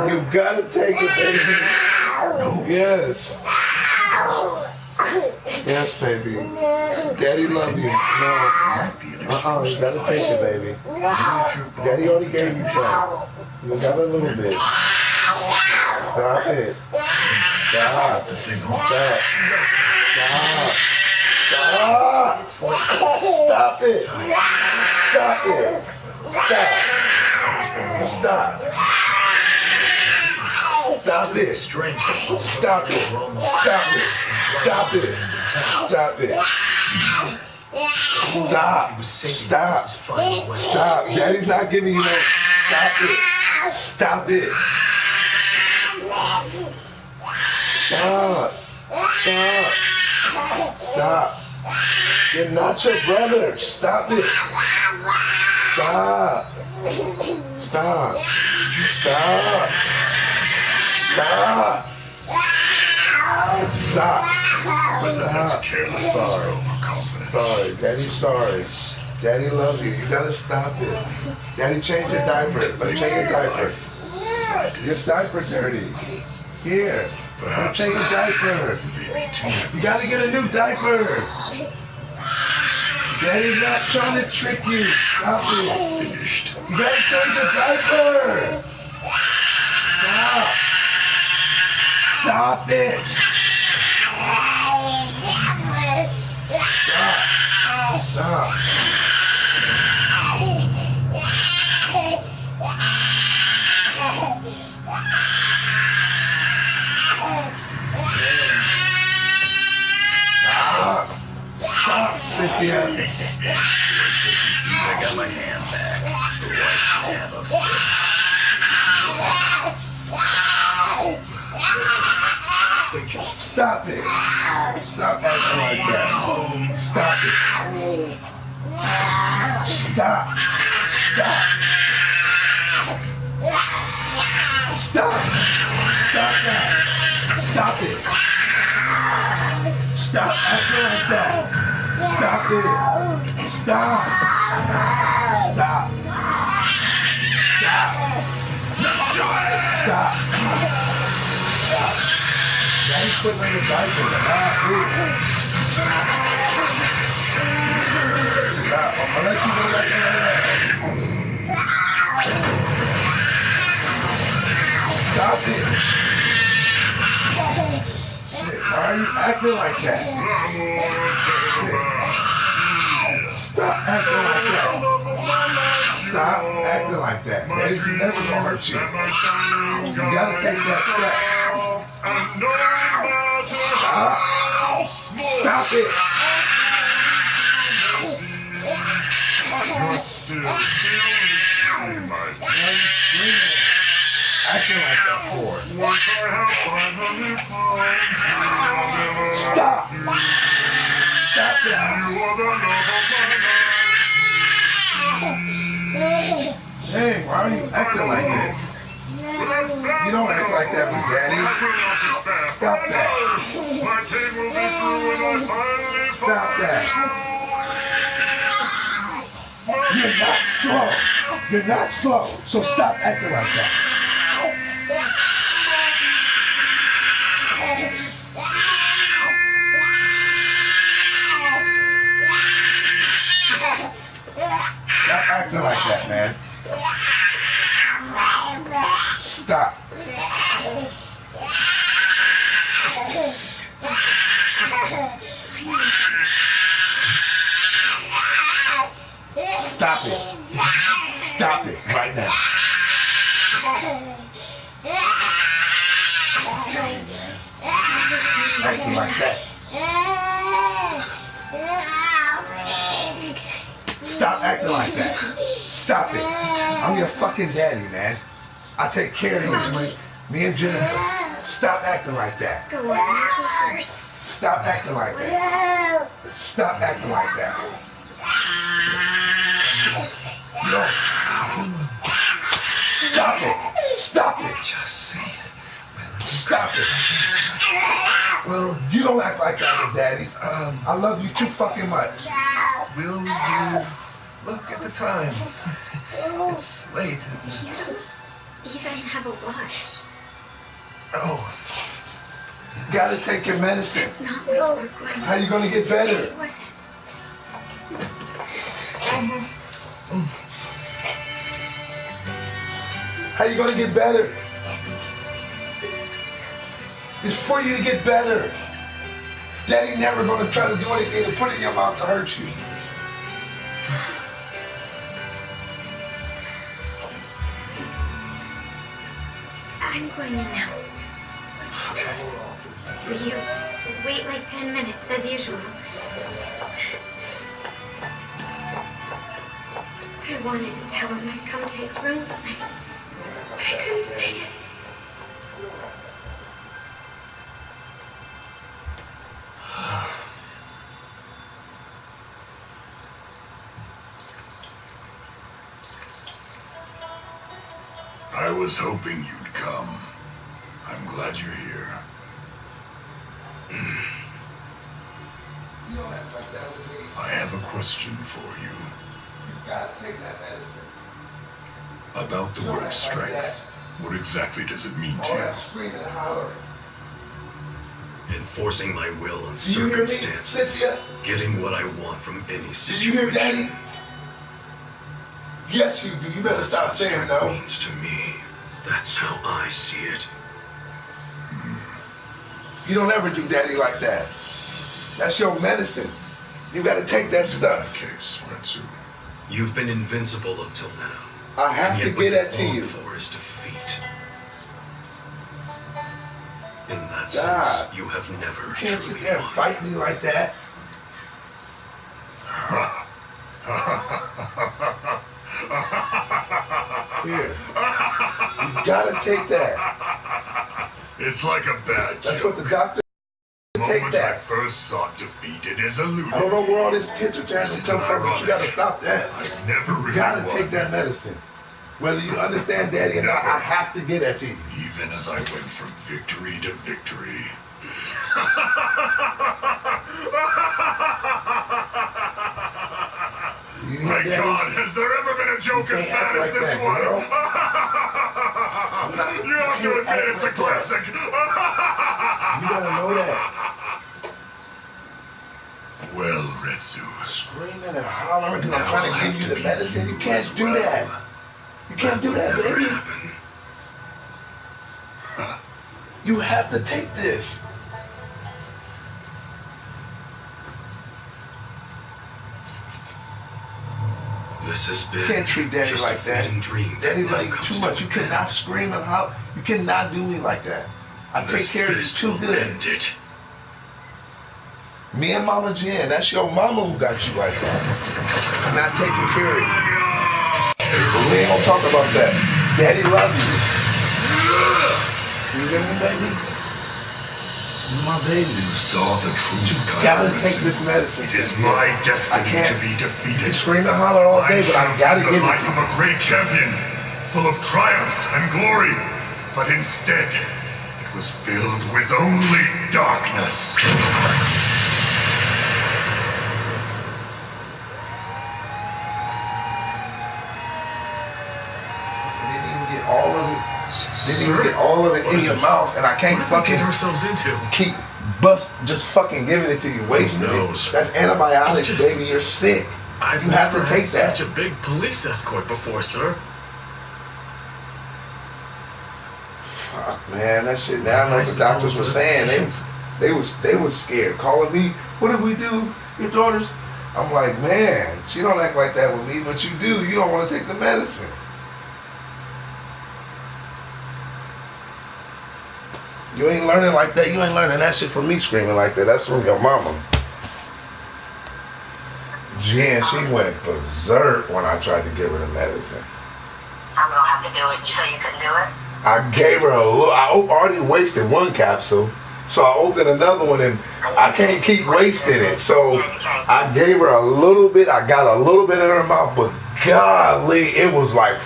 You gotta take it, baby. Yes. Yes, baby. Daddy love you. No. You gotta take it, baby. Daddy already gave you some. You got a little bit. Stop it. Stop. Stop! Stop it! Stop it! Stop! Stop it! Stop it! Stop it! Stop it! Stop it! Stop! Stop! Stop! Daddy's not giving you no. Stop it! Stop it! Stop! Stop! Stop! You're not your brother. Stop it! Stop! Stop! Stop! Stop! Stop! Stop! Sorry, Daddy's sorry. Daddy loves you. You gotta stop it. Daddy, change your diaper. Let's change your diaper. Your diaper dirty. Here. Let's change your diaper. You gotta get a new diaper. Daddy's not trying to trick you. Stop it. You gotta change your diaper. Stop. Stop it. Stop. Stop. Stop. Stop, Cynthia. I got my hand back. The wife can have a foot. Stop it. Stop acting like that. Stop it. Stop. Stop. Stop. Stop that. Stop it. Stop acting like that. Stop it. Stop. Stop. Stop. Stop. Stop. Daddy's putting on the diaper. Stop. I'll let you go back in there. Stop it. Shit, why are you acting like that? Shit. Stop acting like that. Stop acting like that. Daddy's never gonna hurt you. You gotta take that step. Stop. Stop it. You're still feeling my Acting like that for. Once I have finally found Stop. Stop that. you are the love of my life. Hey, why are you acting like this? You don't act like that with Daddy. Stop that. My pain will be through when I finally Stop that. You're not slow. You're not slow. So stop acting like that. Stop acting like that, man. Stop. Stop it. Stop it right now. Acting like that. Stop acting like that. Stop it. I'm your fucking daddy, man. I take care of you. Me and Jennifer. Stop acting like that. Go on first. Stop acting like that. Stop acting like that. No. Stop it. Stop it. Just say it. Stop it. Well, you don't act like that with Daddy. I love you too fucking much. Will you look at the time? It's late. You don't even have a watch. Oh, You gotta take your medicine. That's not what we're going to How you gonna get better? It wasn't. How you gonna get better? It's for you to get better. Daddy never gonna try to do anything to put it in your mouth to hurt you. I'm going in now. Okay. So you wait like 10 minutes, as usual. I wanted to tell him I'd come to his room tonight, but I couldn't say it. I was hoping you'd come. I'm glad you're here. I have a question for you. You gotta take that medicine. About the word strength. What exactly does it mean to All you? that screaming and hollering. Enforcing my will on Do you hear me, circumstances. Cynthia? Getting what I want from any Do situation. you hear Daddy? Yes, you do. You better That's stop what saying strength no. means to me. That's how I see it. You don't ever do Daddy like that. That's your medicine. You gotta take that stuff. Case, Retsu. You've been invincible up till now. I have and to yet what get that to long you. for is defeat. In that God. sense, you have never You can't sit truly there and won. fight me like that. Here. You gotta take that. It's like a bad That's joke. what the doctor The take moment I that. first sought defeat, it is eluded. I don't know where all this titcher tantrum comes from, but you gotta stop that. I've never You really gotta won. take that medicine. Whether you understand Daddy or not, I have to get that to you. Even as I went from victory to victory. You My hear Daddy? God, has there ever been a joke as can't act bad as like this that, one? girl. You have to admit it's a classic. You gotta know that. Well, Retsu, Screaming and hollering because I'm Now trying I'll to give have you to the be medicine. You you can't as do well. that. You can't do that, Never baby. happen. You have to take this. This has been You can't treat Daddy just like a that. fleeting dream Daddy that now love you comes too to much. an You cannot end. scream and holler. You cannot do me like that. I take This care of you fist too will good. end it. Me and Mama Jen, that's your mama who got you like that. Not taking care of you. But we ain't gonna talk about that. Daddy love you. You hear me, baby? You my baby. you saw the truth, You Kyle gotta Retsu. take this medicine. It is Cynthia. my I destiny can't. to be defeated. You scream and holler all day, but I gotta the give it life to of you. a great champion, full of triumphs and glory. But instead, it was filled with only darkness. Didn't even get all of it. Didn't even get all of it in your mouth, and I can't What did we fucking get ourselves into? keep just fucking giving it to you, wasting knows? it. That's antibiotics, It's just- baby. You're sick. I've You have never to take had that. such a big police escort before, sir. Fuck, man, that shit. Now I know what the doctors were saying. They was scared, calling me. What did we do? Your daughters? I'm like, man, she don't act like that with me, but you do. You don't want to take the medicine. You ain't learning like that. You ain't learning that shit from me screaming like that. That's from your mama. Jen, she went berserk when I tried to give her the medicine. I'm gonna have to do it. You said you couldn't do it? I gave her a little. I already wasted one capsule, so I opened another one, and I can't keep wasting it. So I gave her a little bit. I got a little bit in her mouth, but golly, it was like,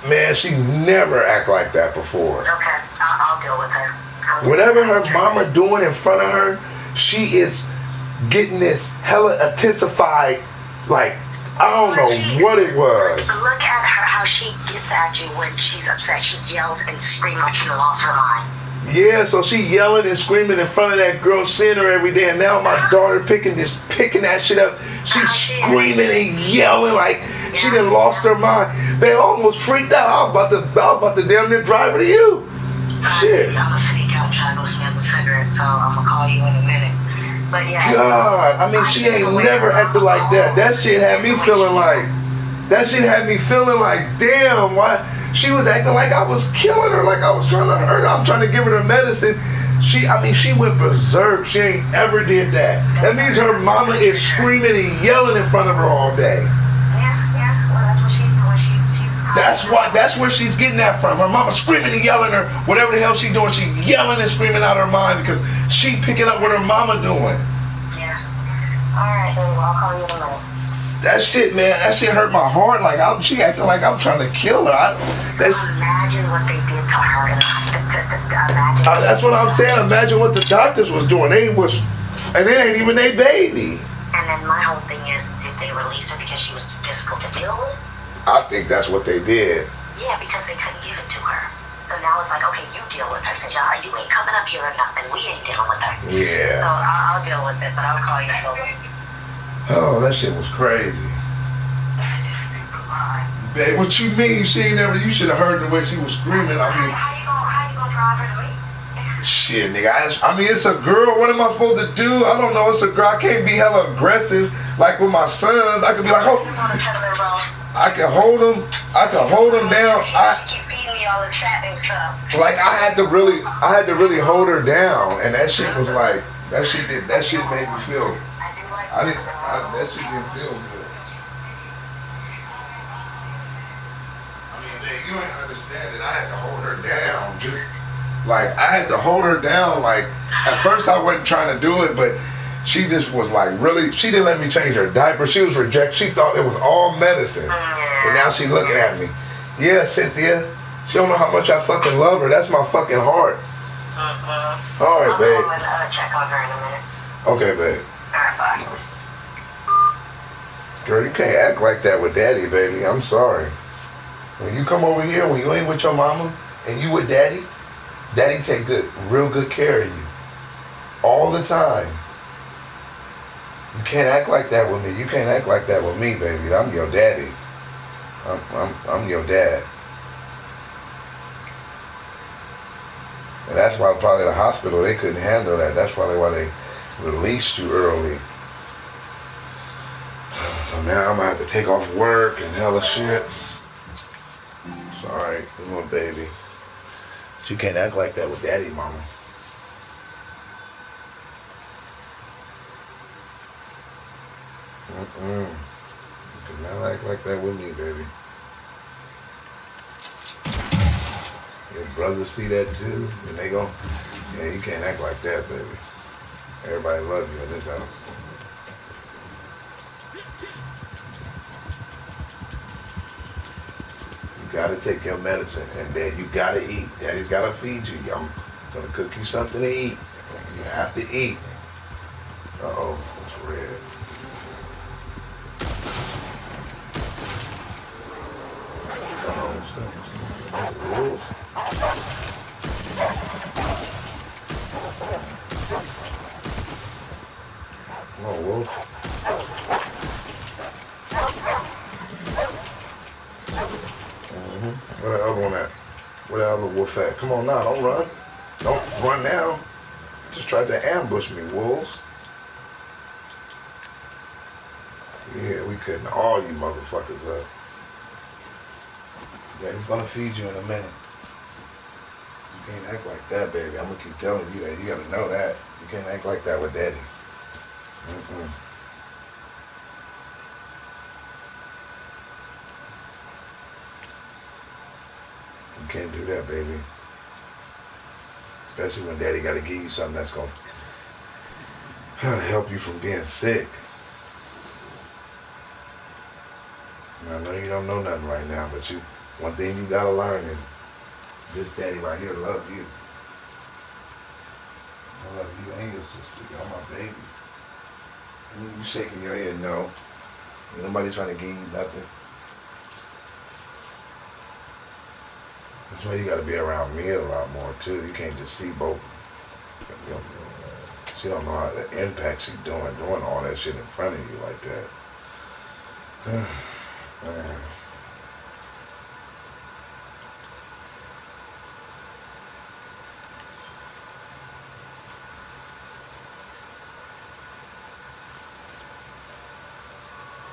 man, she never act like that before. It's okay. I'll deal with her. Whatever her mama doing in front of her, she is getting this hella intensified. Like, I don't know what it was. Look at her, how she gets at you when she's upset. She yells and screams like she lost her mind. Yeah, so she yelling and screaming in front of that girl, seeing her every day, and now my daughter picking that shit up. She's screaming and yelling like she done lost her mind. They almost freaked out. I was about to damn near drive her to you. Shit. I'm gonna sneak out and try to go smoke a cigarette, so I'm gonna call you in a minute. But yeah. God, I mean, she ain't never acted like that. That shit had me feeling like, damn, why? She was acting like I was killing her, like I was trying to hurt her. I'm trying to give her the medicine. She went berserk. She ain't ever did that. That means her mama is screaming and yelling in front of her all day. Yeah. Well, that's what she's doing. She's That's where she's getting that from. Her mama screaming and yelling her, whatever the hell she doing, she yelling and screaming out her mind because she picking up what her mama doing. Yeah. Alright, well, I'll call you in a minute. That shit, man, that shit hurt my heart. Like she acting like I'm trying to kill her. Imagine what they did to her. That's what I'm saying. Imagine what the doctors was doing. And it ain't even their baby. And then my whole thing is, did they release her because she was too difficult to deal with? I think that's what they did. Yeah, because they couldn't give it to her. So now it's like, okay, you deal with her. Since you ain't coming up here or nothing, we ain't dealing with her. Yeah. So I'll deal with it, but I'll call you later. Oh, that shit was crazy. It's just stupid lie. Babe, what you mean? You should have heard the way she was screaming. I mean, how you gonna drive her to me? shit, nigga. I mean, it's a girl. What am I supposed to do? I don't know. It's a girl. I can't be hella aggressive like with my sons. I could be like, I can hold them. I can hold them down. Keep feeding me all this fat and stuff. Like I had to really hold her down, and that shit was like that shit made me feel. That shit didn't feel good. I mean, man, you ain't understand it. I had to hold her down. I had to hold her down. Like, at first I wasn't trying to do it, but she just was like, really, she didn't let me change her diaper. She was rejected. She thought it was all medicine. And now she looking at me. Yeah, Cynthia. She don't know how much I fucking love her. That's my fucking heart. All right, babe. I'm gonna check on her in a minute. Okay, babe. All right, bye. Girl, you can't act like that with daddy, baby. I'm sorry. When you come over here, when you ain't with your mama, and you with daddy take real good care of you. All the time. You can't act like that with me. You can't act like that with me, baby. I'm your daddy. I'm your dad. And that's why probably the hospital, they couldn't handle that. That's probably why they released you early. So now I'm gonna have to take off work and hella shit. Sorry, come on, baby. But you can't act like that with daddy, mama. You cannot act like that with me, baby. Your brothers see that too, and they gon', yeah, you can't act like that, baby. Everybody love you in this house. You gotta take your medicine, and Dad, you gotta eat. Daddy's gotta feed you. I'm gonna cook you something to eat. You have to eat. Uh-oh, it's red. Uh-oh, stop. Rules. Come on, Wolf. Where the other one at? Where the other wolf at? Come on now, don't run. Don't run now. Just tried to ambush me, wolves. Yeah, we couldn't all you motherfuckers up. Daddy's gonna feed you in a minute. You can't act like that, baby. I'm gonna keep telling you that. You gotta know that. You can't act like that with daddy. You can't do that, baby. Especially when daddy gotta give you something that's gonna help you from being sick. And I know you don't know nothing right now, but one thing you gotta learn is this daddy right here love you. I love you and your sister. Y'all my babies. You shaking your head, no. Ain't nobody trying to give you nothing. That's why you gotta be around me a lot more too. You can't just see both. You know, she don't know how the impact she's doing all that shit in front of you like that. Man.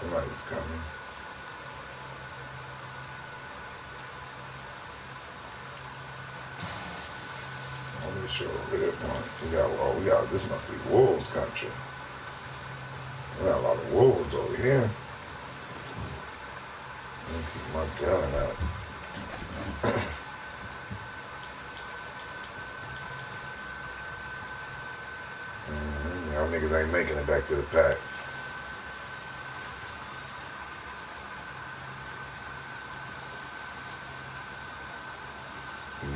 Somebody's coming. Let me show over there. We got, this must be wolves country. We got a lot of wolves over here. Let me keep my gun out. Y'all niggas ain't making it back to the pack.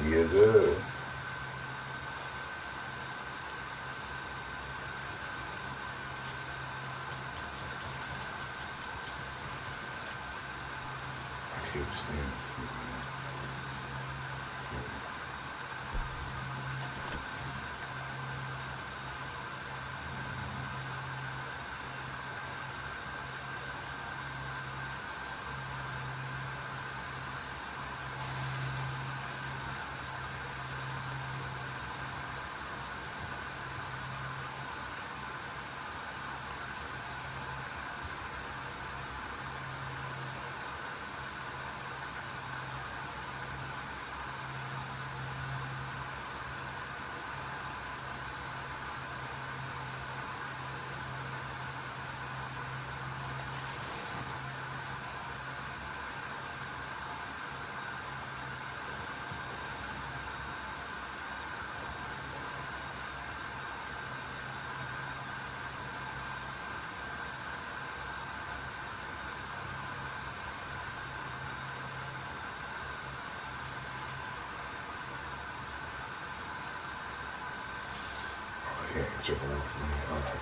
Yes, sir. I keep seeing too, man. He ain't tripping with me. All right.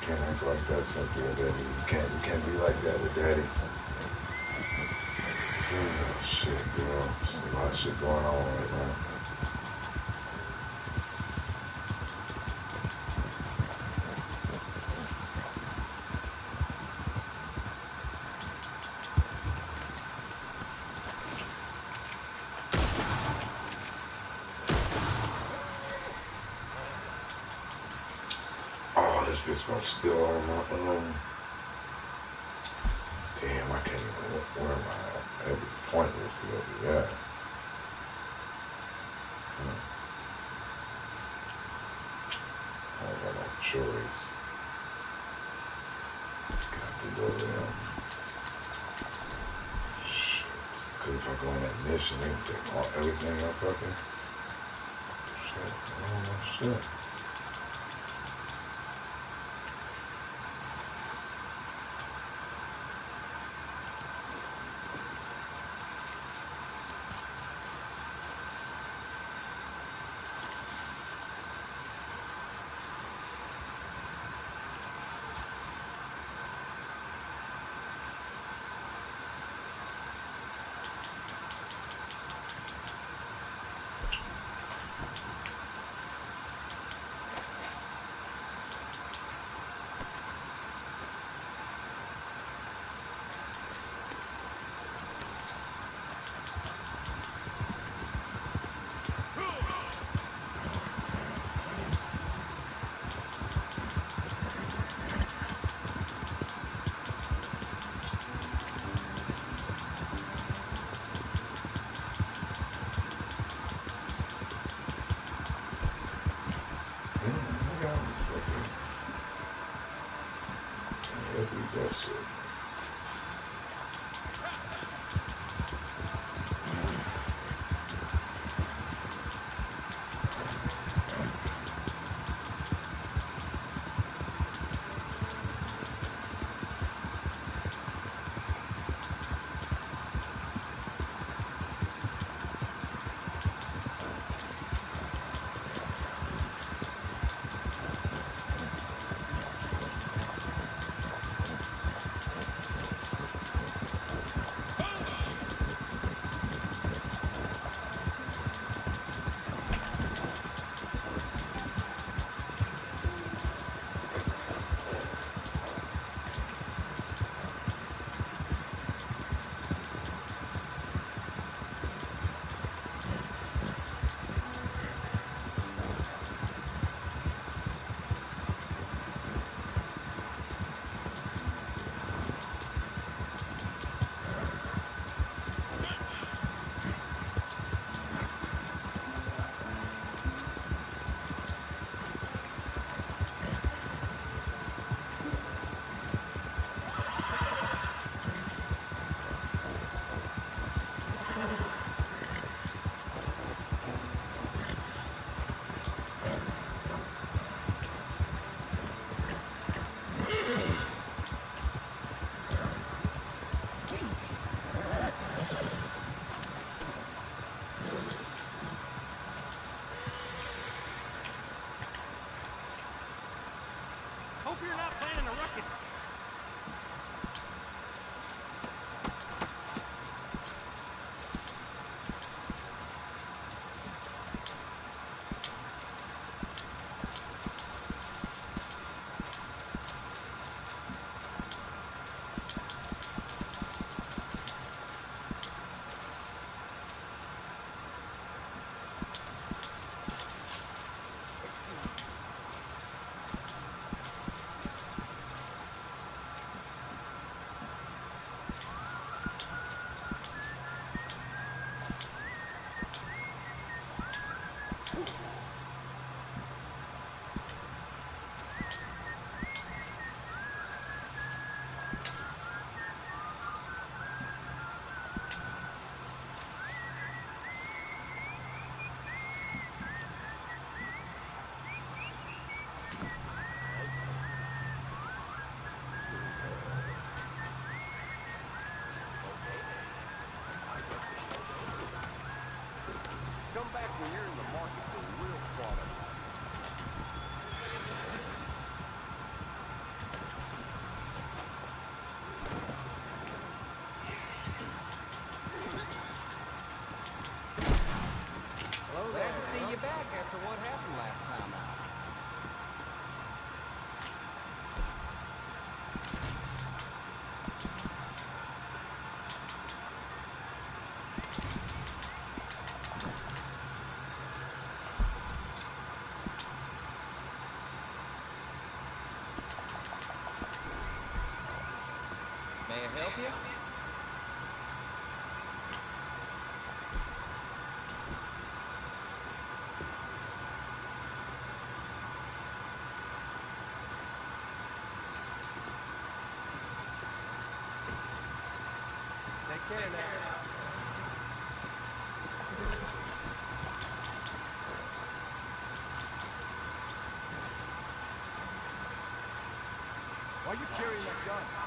Can't act like that, Cynthia, baby. You can't be like that with Daddy. Oh, shit, girl. There's a lot of shit going on right now. Oh, this bitch gonna steal all my, damn, I can't even, where am I at? That'd be pointless to go do that. I don't got no choice. Got to go there. Shit. Cause if I go on that mission, they can take everything up fucking. Shit. Oh, shit. May I help you? Take care now. Why are you carrying that gun?